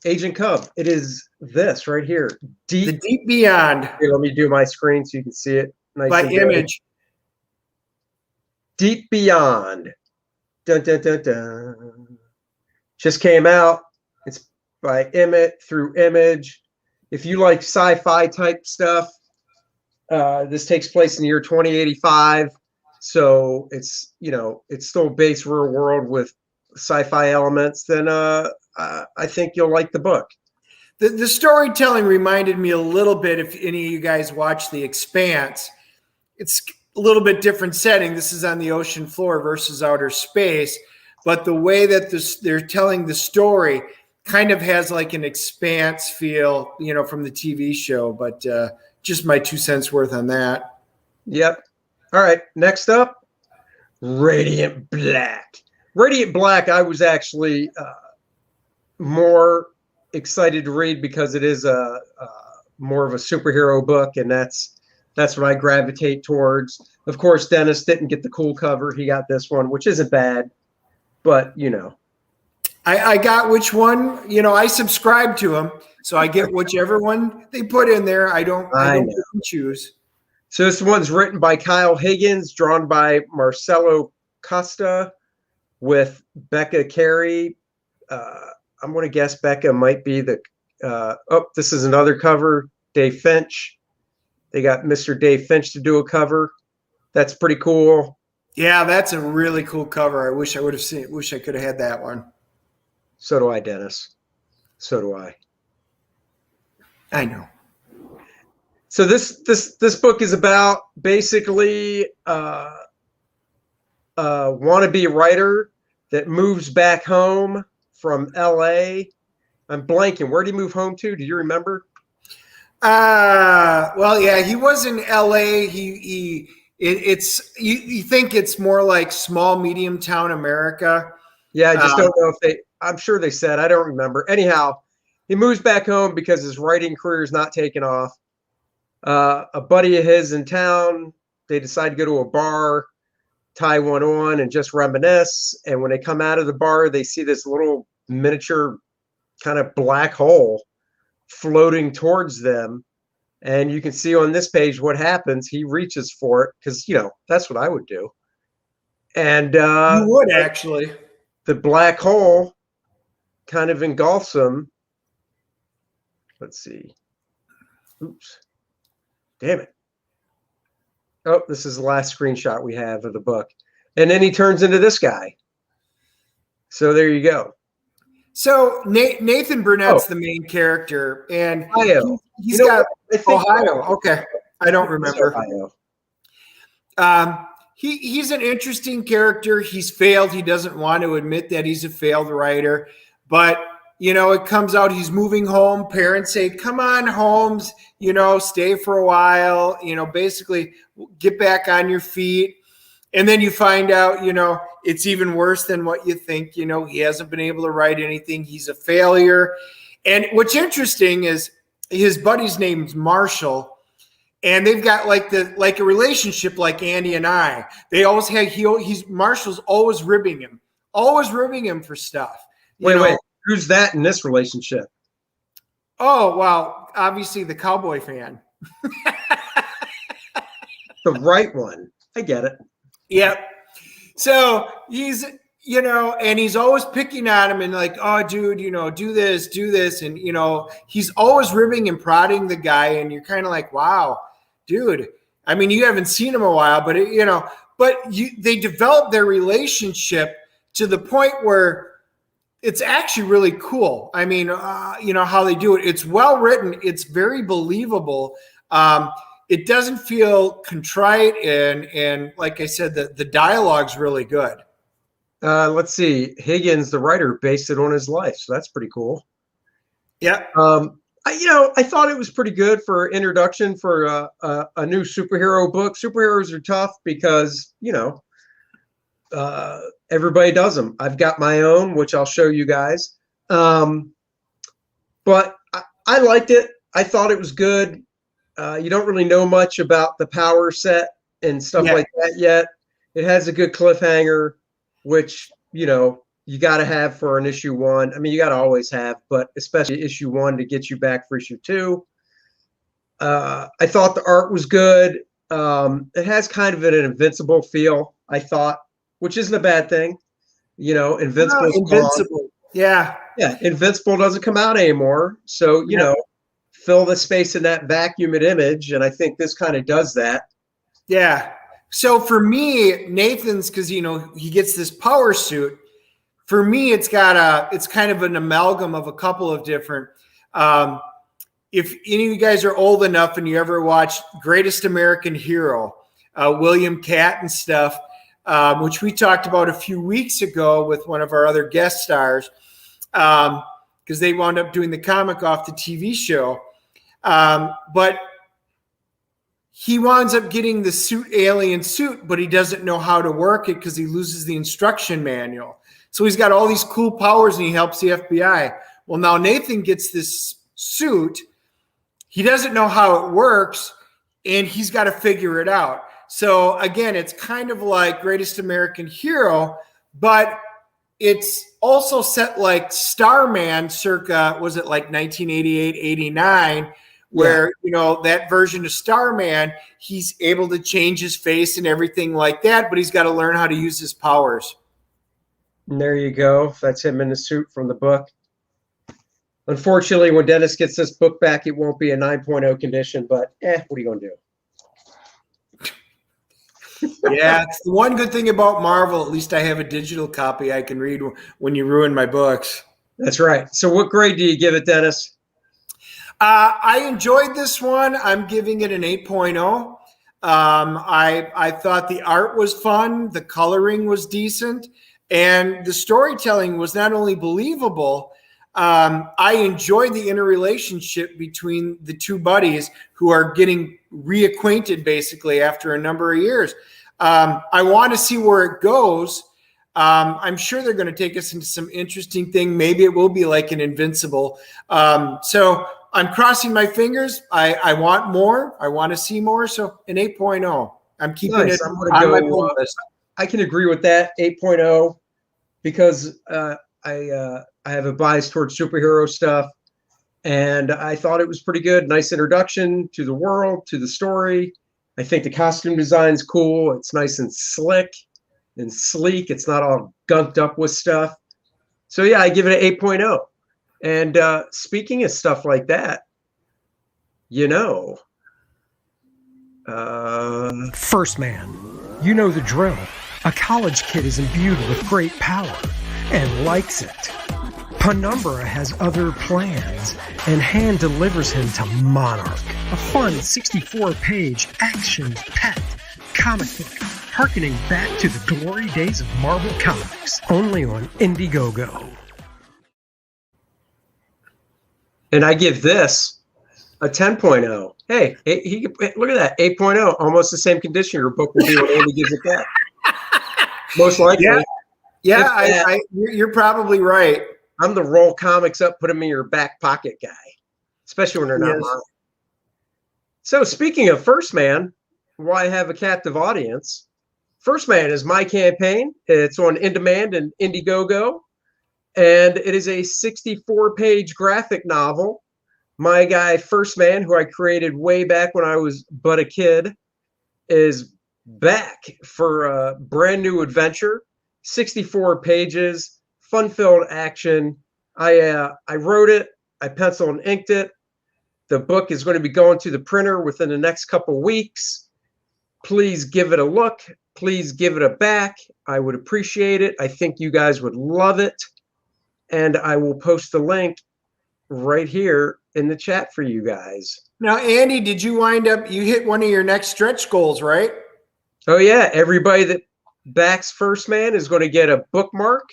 [SPEAKER 3] Agent Cub, it is this right here.
[SPEAKER 4] The Deep Beyond.
[SPEAKER 3] Here, let me do my screen so you can see it. Nice
[SPEAKER 4] by Image.
[SPEAKER 3] Deep Beyond. Dun, dun, dun, dun. Just came out. It's by Emmett through Image. If you like sci-fi type stuff, this takes place in the year 2085. So it's, it's still based real world with sci-fi elements. Then I think you'll like the book.
[SPEAKER 4] The storytelling reminded me a little bit, if any of you guys watch The Expanse, it's a little bit different setting. This is on the ocean floor versus outer space. But the way that they're telling the story kind of has like an Expanse feel, from the TV show. But just my 2 cents worth on that.
[SPEAKER 3] Yep. All right. Next up, Radiant Black. Radiant Black, I was actually more excited to read because it is a more of a superhero book, and that's what I gravitate towards. Of course, Dennis didn't get the cool cover. He got this one, which isn't bad, but
[SPEAKER 4] I got which one, I subscribe to them, so I get whichever one they put in there. I don't choose.
[SPEAKER 3] So this one's written by Kyle Higgins, drawn by Marcelo Costa, with Becca Carey. I'm going to guess Becca might be the. This is another cover. Dave Finch. They got Mr. Dave Finch to do a cover. That's pretty cool.
[SPEAKER 4] Yeah, that's a really cool cover. I wish I would have seen it. Wish I could have had that one.
[SPEAKER 3] So do I, Dennis. So do I.
[SPEAKER 4] I know.
[SPEAKER 3] So this book is about basically a wannabe writer that moves back home from L.A. I'm blanking. Where did he move home to? Do you remember?
[SPEAKER 4] Well, yeah, he was in L.A. You think it's more like small, medium town America.
[SPEAKER 3] Yeah, I just don't know if I'm sure they said. I don't remember. Anyhow, he moves back home because his writing career is not taking off. A buddy of his in town, they decide to go to a bar, tie one on, and just reminisce. And when they come out of the bar, they see this little miniature kind of black hole floating towards them. And you can see on this page what happens. He reaches for it because, that's what I would do. And
[SPEAKER 4] you would actually.
[SPEAKER 3] The black hole kind of engulfs him. Let's see. Oops. Damn it. Oh, this is the last screenshot we have of the book. And then he turns into this guy. So there you go.
[SPEAKER 4] So Nathan Burnett's the main character, and
[SPEAKER 3] Ohio.
[SPEAKER 4] He's got Ohio. Okay, I don't remember. Ohio. He's an interesting character. He's failed. He doesn't want to admit that he's a failed writer, but it comes out he's moving home. Parents say, "Come on, Holmes. Stay for a while. Basically get back on your feet." And then you find out, it's even worse than what you think. He hasn't been able to write anything. He's a failure. And what's interesting is his buddy's name's Marshall, and they've got like a relationship like Andy and I. They always have. Marshall's always ribbing him for stuff.
[SPEAKER 3] Wait. Who's that in this relationship?
[SPEAKER 4] Oh, well, obviously the cowboy fan.
[SPEAKER 3] The right one. I get it.
[SPEAKER 4] Yep. So he's, and he's always picking on him and like, "Oh, dude, do this. And, he's always ribbing and prodding the guy. And you're kind of like, wow, dude. I mean, you haven't seen him a while, but, they develop their relationship to the point where it's actually really cool. I mean, how they do it. It's well written. It's very believable. It doesn't feel contrite, and like I said, the dialogue's really good.
[SPEAKER 3] Let's see. Higgins, the writer, based it on his life, so that's pretty cool.
[SPEAKER 4] Yeah.
[SPEAKER 3] I thought it was pretty good for introduction for a new superhero book. Superheroes are tough because everybody does them. I've got my own, which I'll show you guys. But I liked it. I thought it was good. You don't really know much about the power set and stuff like that yet. It has a good cliffhanger, which, you got to have for an issue 1. I mean, you got to always have, but especially issue 1 to get you back for issue 2. I thought the art was good. It has kind of an Invincible feel, I thought, which isn't a bad thing. Invincible.
[SPEAKER 4] Invincible. Yeah.
[SPEAKER 3] Yeah, Invincible doesn't come out anymore. So, you know, fill the space in that vacuumed image. And I think this kind of does that.
[SPEAKER 4] Yeah. So for me, Nathan's, because, you know, he gets this power suit. For me, it's kind of an amalgam of a couple of different. If any of you guys are old enough and you ever watched Greatest American Hero, William Catt and stuff, which we talked about a few weeks ago with one of our other guest stars, because they wound up doing the comic off the TV show. But he winds up getting the alien suit, but he doesn't know how to work it because he loses the instruction manual. So he's got all these cool powers and he helps the FBI. Well, now Nathan gets this suit. He doesn't know how it works and he's got to figure it out. So again, it's kind of like Greatest American Hero, but it's also set like Starman circa, was it like 1988, 89, where, you know, that version of Starman, he's able to change his face and everything like that, but he's got to learn how to use his powers.
[SPEAKER 3] And there you go. That's him in the suit from the book. Unfortunately, when Dennis gets this book back, it won't be a 9.0 condition, but what are you going to do?
[SPEAKER 4] Yeah, it's the one good thing about Marvel. At least I have a digital copy I can read when you ruin my books.
[SPEAKER 3] That's right. So what grade do you give it, Dennis?
[SPEAKER 4] I enjoyed this one. I'm giving it an 8.0. I thought the art was fun. The coloring was decent. And the storytelling was not only believable, I enjoyed the interrelationship between the two buddies who are getting reacquainted basically after a number of years. I want to see where it goes. I'm sure they're going to take us into some interesting thing. Maybe it will be like an Invincible. So I'm crossing my fingers. I want more. I want to see more. So an 8.0. I'm keeping it on my pull list.
[SPEAKER 3] I can agree with that, 8.0, because I have a bias towards superhero stuff, and I thought it was pretty good. Nice introduction to the world, to the story. I think the costume design's cool. It's nice and slick and sleek. It's not all gunked up with stuff. So yeah, I give it an 8.0. And speaking of stuff like that, you know,
[SPEAKER 2] First Man, you know the drill. A college kid is imbued with great power and likes it. Penumbra has other plans, and hand delivers him to Monarch, a fun 64-page action-packed comic book harkening back to the glory days of Marvel Comics, only on Indiegogo.
[SPEAKER 3] And I give this a 10.0. Hey, look at that, 8.0, almost the same condition your book will be when Andy gives it back. Most likely.
[SPEAKER 4] Yeah, you're probably right.
[SPEAKER 3] I'm the roll comics up, put them in your back pocket guy, especially when they're not mine. So speaking of First Man, why have a captive audience? First Man is my campaign. It's on in-demand and Indiegogo, and it is a 64-page graphic novel. My guy First Man, who I created way back when I was but a kid, is back for a brand new adventure. 64 pages, fun-filled action. I wrote it. I penciled and inked it. The book is going to be going to the printer within the next couple weeks. Please give it a look. Please give it a back. I would appreciate it. I think you guys would love it. And I will post the link right here in the chat for you guys.
[SPEAKER 4] Now, Andy, did you you hit one of your next stretch goals, right?
[SPEAKER 3] Oh, yeah. Everybody that backs First Man is going to get a bookmark,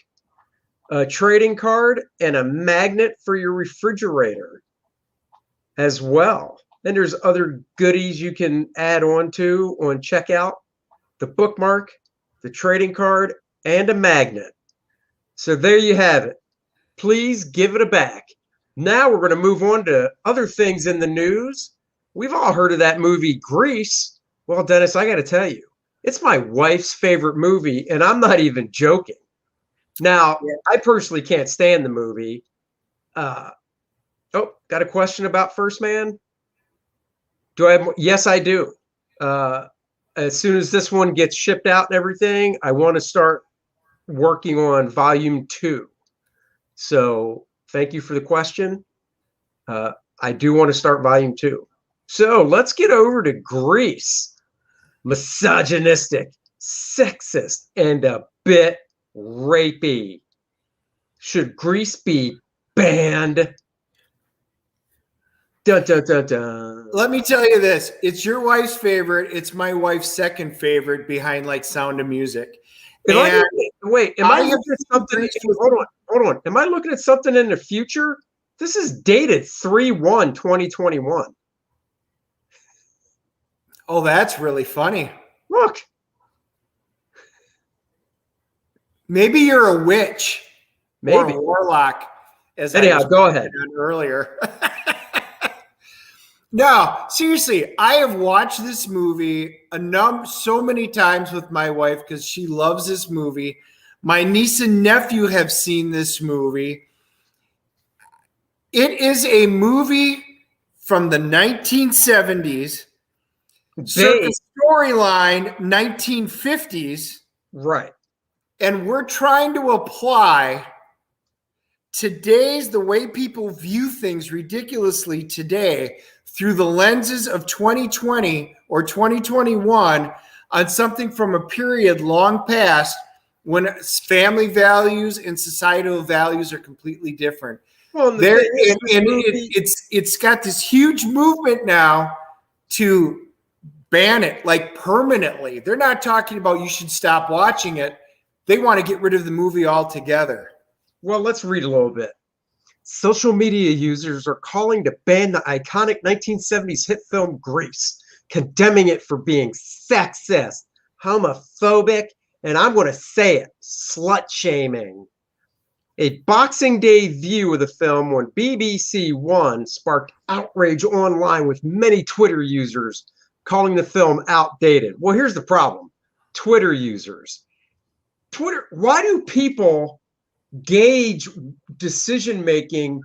[SPEAKER 3] a trading card, and a magnet for your refrigerator as well. And there's other goodies you can add on to on checkout. The bookmark, the trading card, and a magnet. So there you have it. Please give it a back. Now we're going to move on to other things in the news. We've all heard of that movie Grease. Well, Dennis, I got to tell you, it's my wife's favorite movie, and I'm not even joking. Now, I personally can't stand the movie. Got a question about First Man? Do I have? Yes, I do. As soon as this one gets shipped out and everything, I want to start working on volume 2. So thank you for the question. I do want to start volume 2. So let's get over to Greece. Misogynistic, sexist, and a bit rapey. Should Greece be banned? Dun, dun, dun, dun.
[SPEAKER 4] Let me tell you this. It's your wife's favorite. It's my wife's second favorite behind like Sound of Music.
[SPEAKER 3] Am I looking at something? Hold on. Am I looking at something in the future? This is dated 3/1/2021.
[SPEAKER 4] Oh, that's really funny.
[SPEAKER 3] Look.
[SPEAKER 4] Maybe you're a witch.
[SPEAKER 3] Maybe.
[SPEAKER 4] Or a warlock.
[SPEAKER 3] Anyhow, go ahead.
[SPEAKER 4] Earlier. No, seriously, I have watched this movie so many times with my wife because she loves this movie. My niece and nephew have seen this movie. It is a movie from the 1970s. Circus storyline 1950s.
[SPEAKER 3] Right.
[SPEAKER 4] And we're trying to apply the way people view things ridiculously today through the lenses of 2020 or 2021 on something from a period long past when family values and societal values are completely different. Well, it's got this huge movement now to ban it like permanently. They're not talking about you should stop watching it. They want to get rid of the movie altogether.
[SPEAKER 3] Well, let's read a little bit. Social media users are calling to ban the iconic 1970s hit film Grease, condemning it for being sexist, homophobic, and I'm going to say it, slut-shaming. A Boxing Day view of the film on BBC One sparked outrage online with many Twitter users calling the film outdated. Well, here's the problem. Twitter users. Why do people gauge decision-making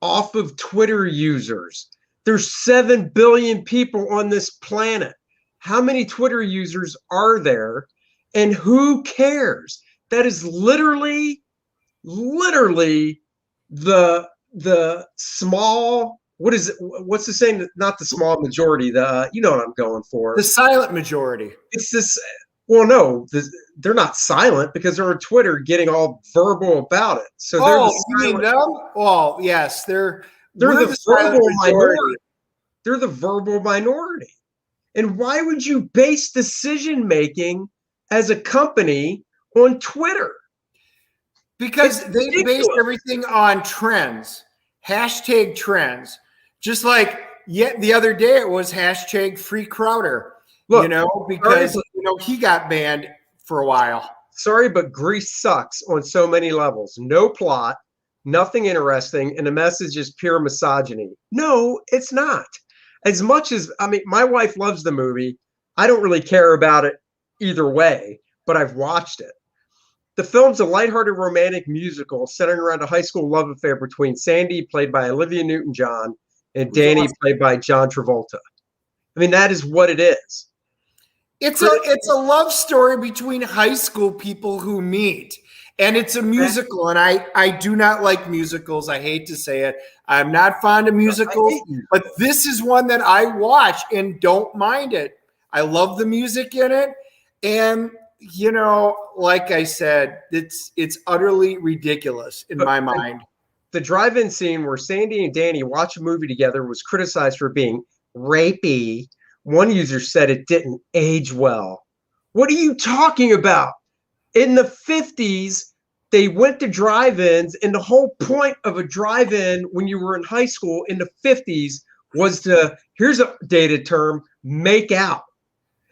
[SPEAKER 3] off of Twitter users? There's 7 billion people on this planet. How many Twitter users are there? And who cares? That is literally the small, what's the saying? Not the small majority, you know what I'm going for.
[SPEAKER 4] The silent majority.
[SPEAKER 3] It's this. Well, no, they're not silent because they're on Twitter getting all verbal about it. So
[SPEAKER 4] you mean them? Well, yes, they're
[SPEAKER 3] the verbal minority. They're the verbal minority. And why would you base decision making as a company on Twitter?
[SPEAKER 4] Because they base everything on trends, hashtag trends. Just like the other day it was hashtag free Crowder. Look, because he got banned for a while.
[SPEAKER 3] Sorry, but Grease sucks on so many levels. No plot, nothing interesting, and the message is pure misogyny. No, it's not. As much as, my wife loves the movie. I don't really care about it either way, but I've watched it. The film's a lighthearted romantic musical centering around a high school love affair between Sandy, played by Olivia Newton-John, and Danny, played by John Travolta. That is what it is.
[SPEAKER 4] It's a love story between high school people who meet, and it's a musical. And I do not like musicals. I hate to say it. I'm not fond of musicals, but this is one that I watch and don't mind it. I love the music in it, and like I said, it's utterly ridiculous in my mind.
[SPEAKER 3] The drive-in scene where Sandy and Danny watch a movie together was criticized for being rapey. One user said it didn't age well. What are you talking about? In the 50s, they went to drive-ins, and the whole point of a drive-in when you were in high school in the 50s was to, here's a dated term, make out.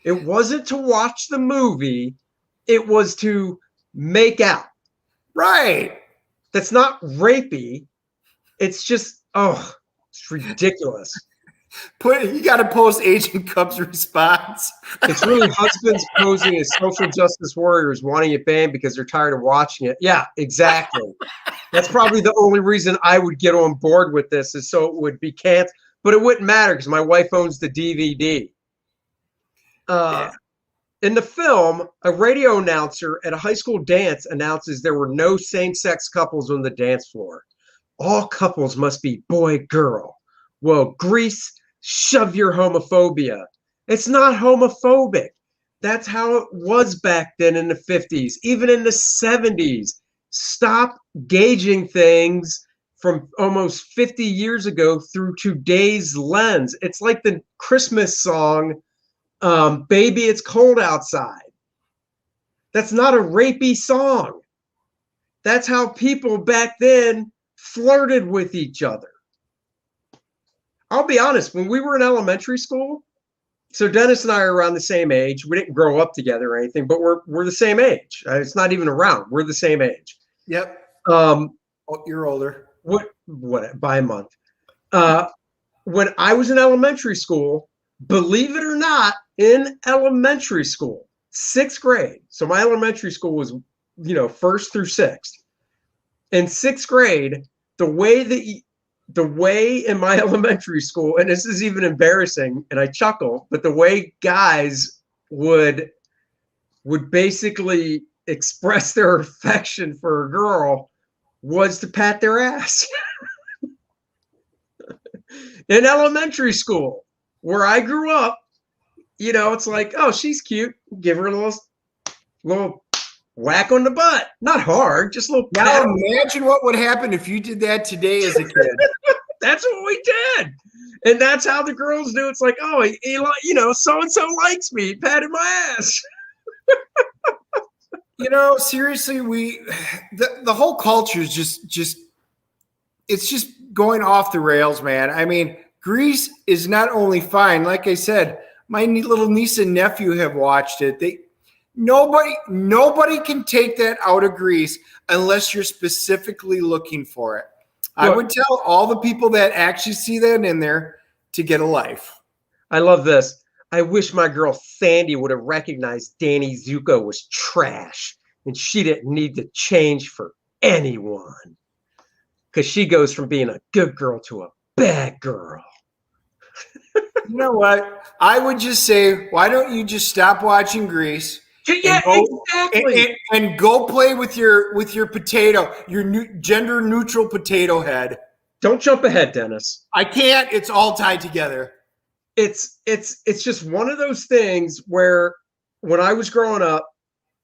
[SPEAKER 3] It wasn't to watch the movie. It was to make out.
[SPEAKER 4] Right.
[SPEAKER 3] That's not rapey. It's just, it's ridiculous.
[SPEAKER 4] You got to post Agent Cub's response.
[SPEAKER 3] It's really husbands posing as social justice warriors wanting it banned because they're tired of watching it. Yeah, exactly. That's probably the only reason I would get on board with this, is so it would be canceled. But it wouldn't matter because my wife owns the DVD. In the film, a radio announcer at a high school dance announces there were no same-sex couples on the dance floor. All couples must be boy-girl. Well, Grease, shove your homophobia. It's not homophobic. That's how it was back then in the 50s, even in the 70s. Stop gauging things from almost 50 years ago through today's lens. It's like the Christmas song, Baby, It's Cold Outside. That's not a rapey song. That's how people back then flirted with each other. I'll be honest, when we were in elementary school, so Dennis and I are around the same age. We didn't grow up together or anything, but we're the same age. It's not even around. We're the same age.
[SPEAKER 4] Yep. You're older.
[SPEAKER 3] What by a month. When I was in elementary school, believe it or not, in elementary school, 6th grade. So my elementary school was, 1st through 6th. In 6th grade, the way in my elementary school, and this is even embarrassing, and I chuckle, but the way guys would basically express their affection for a girl was to pat their ass. In elementary school, where I grew up, it's like, oh, she's cute. Give her a little whack on the butt. Not hard, just a little pat.
[SPEAKER 4] Now imagine what would happen if you did that today as a kid.
[SPEAKER 3] That's what we did. And that's how the girls do. It's like, oh, so-and-so likes me. He patted my ass.
[SPEAKER 4] Seriously, the whole culture is just it's just going off the rails, man. I mean, Grease is not only fine, like I said, my little niece and nephew have watched it. Nobody can take that out of Grease unless you're specifically looking for it. I would tell all the people that actually see that in there to get a life.
[SPEAKER 3] I love this. I wish my girl Sandy would have recognized Danny Zuko was trash and she didn't need to change for anyone. Because she goes from being a good girl to a bad girl.
[SPEAKER 4] You know what? I would just say, why don't you just stop watching Grease?
[SPEAKER 3] Yeah, exactly.
[SPEAKER 4] And go play with your potato, your gender neutral potato head.
[SPEAKER 3] Don't jump ahead, Dennis.
[SPEAKER 4] I can't. It's all tied together.
[SPEAKER 3] It's just one of those things where when I was growing up,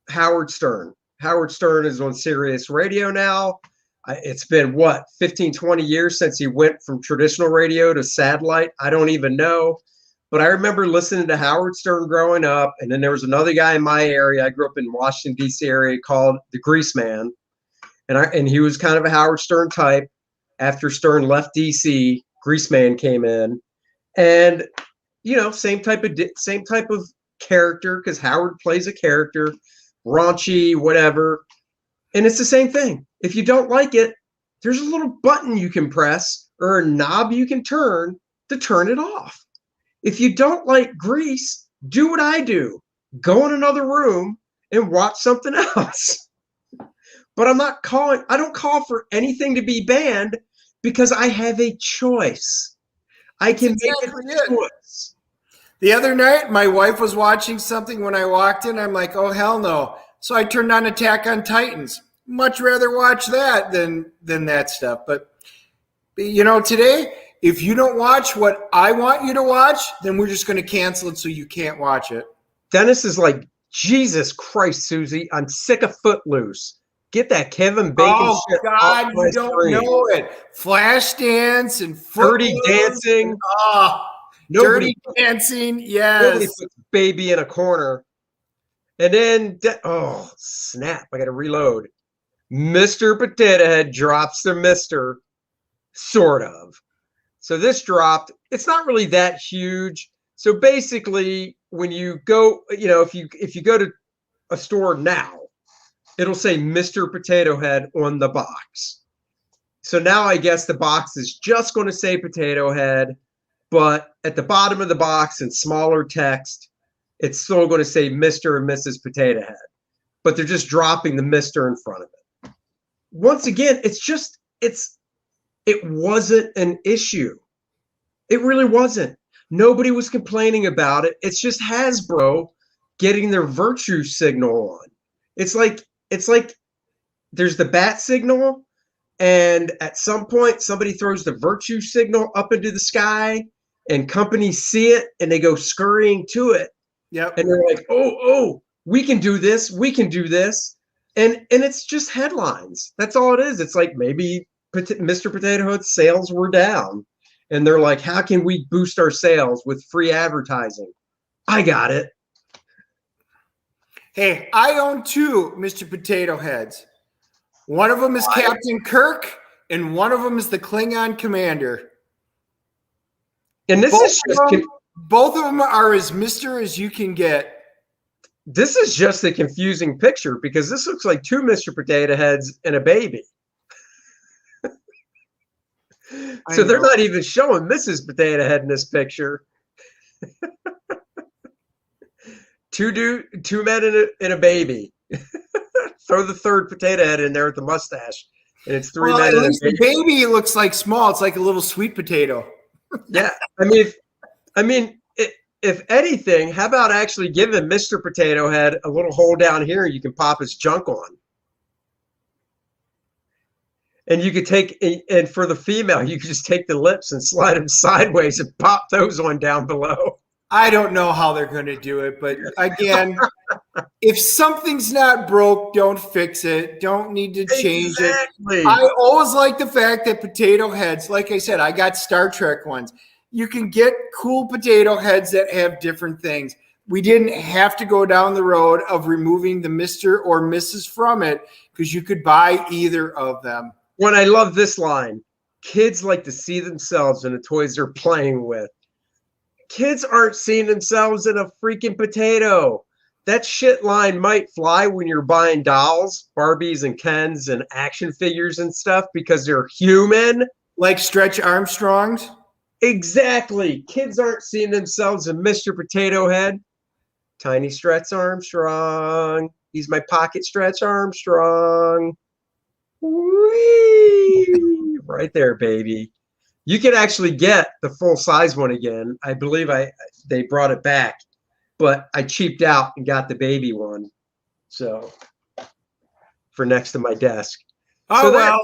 [SPEAKER 3] Howard Stern is on Sirius Radio now. It's been 15, 20 years since he went from traditional radio to satellite. I don't even know. But I remember listening to Howard Stern growing up. And then there was another guy in my area. I grew up in Washington, D.C. area called the Grease Man. And he was kind of a Howard Stern type. After Stern left D.C., Grease Man came in. And, same type of character, because Howard plays a character, raunchy, whatever. And it's the same thing. If you don't like it, there's a little button you can press or a knob you can turn to turn it off. If you don't like Grease, do what I do. Go in another room and watch something else. But I don't call for anything to be banned because I have a choice. I can make a choice.
[SPEAKER 4] The other night, my wife was watching something when I walked in. I'm like, oh, hell no. So I turned on Attack on Titans. Much rather watch that than that stuff. But today, if you don't watch what I want you to watch, then we're just going to cancel it so you can't watch it.
[SPEAKER 3] Dennis is like, Jesus Christ, Susie, I'm sick of Footloose. Get that Kevin Bacon shit
[SPEAKER 4] God,
[SPEAKER 3] off my
[SPEAKER 4] you don't
[SPEAKER 3] screen.
[SPEAKER 4] know it. Flashdance and
[SPEAKER 3] Dirty Dancing.
[SPEAKER 4] Dirty Dancing, yes.
[SPEAKER 3] Nobody puts Baby in a corner. And then, snap, I got to reload. Mr. Potato Head drops the Mr. Sort of. So this dropped. It's not really that huge. So basically, when you go, if you go to a store now, it'll say Mr. Potato Head on the box. So now I guess the box is just going to say Potato Head, but at the bottom of the box in smaller text, it's still going to say Mr. and Mrs. Potato Head. But they're just dropping the Mr. in front of it. Once again, it wasn't an issue. It really wasn't. Nobody was complaining about it. It's just Hasbro getting their virtue signal on. It's like there's the bat signal, and at some point somebody throws the virtue signal up into the sky, and companies see it and they go scurrying to it.
[SPEAKER 4] Yep.
[SPEAKER 3] And they're like, oh, we can do this, we can do this. And it's just headlines. That's all it is. It's like maybe Mr. Potato Head's sales were down, and they're like, how can we boost our sales with free advertising? I got it.
[SPEAKER 4] Hey, I own 2 Mr. Potato Heads. One of them is Captain Kirk, and one of them is the Klingon commander.
[SPEAKER 3] And this is just
[SPEAKER 4] both of them are as Mr. as you can get.
[SPEAKER 3] This is just a confusing picture because this looks like 2 Mr. Potato Heads and a baby. So they're not even showing Mrs. Potato Head in this picture. 2 men and a baby. Throw the 3rd potato head in there with the mustache, and it's 3 men.
[SPEAKER 4] At least the baby looks like small. It's like a little sweet potato.
[SPEAKER 3] Yeah, I mean, if anything, how about actually giving Mr. Potato Head a little hole down here you can pop his junk on? And you could take, and for the female, you could just take the lips and slide them sideways and pop those on down below.
[SPEAKER 4] I don't know how they're going to do it, but again, if something's not broke, don't fix it. Don't need to change it. I always like the fact that potato heads, like I said, I got Star Trek ones. You can get cool potato heads that have different things. We didn't have to go down the road of removing the Mr. or Mrs. from it because you could buy either of them.
[SPEAKER 3] When I love this line, kids like to see themselves in the toys they're playing with. Kids aren't seeing themselves in a freaking potato. That shit line might fly when you're buying dolls, Barbies and Kens and action figures and stuff because they're human.
[SPEAKER 4] Like Stretch Armstrongs?
[SPEAKER 3] Exactly. Kids aren't seeing themselves in Mr. Potato Head. Tiny Stretch Armstrong. He's my pocket Stretch Armstrong. Whee! Right there, baby. You can actually get the full size one again. I believe they brought it back, but I cheaped out and got the baby one. So for next to my desk.
[SPEAKER 4] Oh,
[SPEAKER 3] so
[SPEAKER 4] well,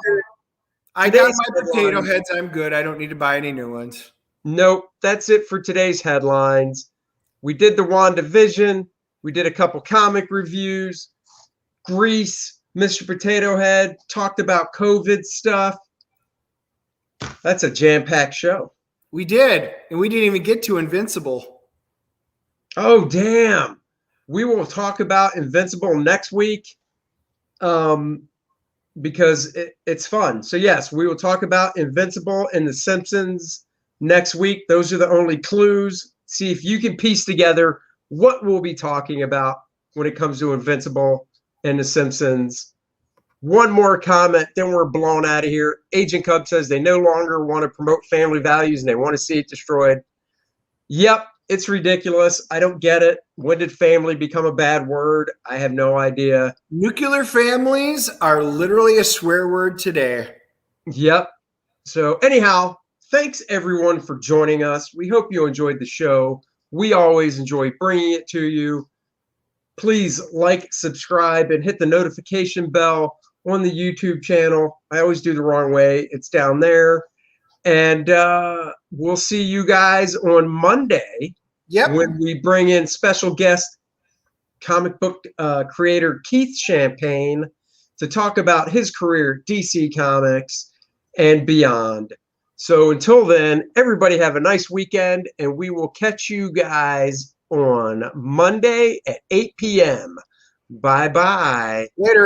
[SPEAKER 4] I got my potato heads. I'm good. I don't need to buy any new ones.
[SPEAKER 3] Nope. That's it for today's headlines. We did the Wanda Vision. We did a couple comic reviews. Grease, Mr. Potato Head, talked about COVID stuff. That's a jam-packed show.
[SPEAKER 4] We did, and we didn't even get to Invincible.
[SPEAKER 3] Oh, damn. We will talk about Invincible next week because it's fun. So, yes, we will talk about Invincible and The Simpsons next week. Those are the only clues. See if you can piece together what we'll be talking about when it comes to Invincible and The Simpsons. One more comment, then we're blown out of here. Agent Cub says they no longer want to promote family values and they want to see it destroyed. Yep, it's ridiculous. I don't get it. When did family become a bad word? I have no idea.
[SPEAKER 4] Nuclear families are literally a swear word today.
[SPEAKER 3] Yep. So anyhow, thanks everyone for joining us. We hope you enjoyed the show. We always enjoy bringing it to you. Please like, subscribe, and hit the notification bell on the YouTube channel. I always do the wrong way. It's down there. And we'll see you guys on Monday when we bring in special guest comic book creator Keith Champagne to talk about his career at DC Comics and beyond. So until then, everybody have a nice weekend, and we will catch you guys on Monday at 8 p.m. Bye-bye.
[SPEAKER 4] Later.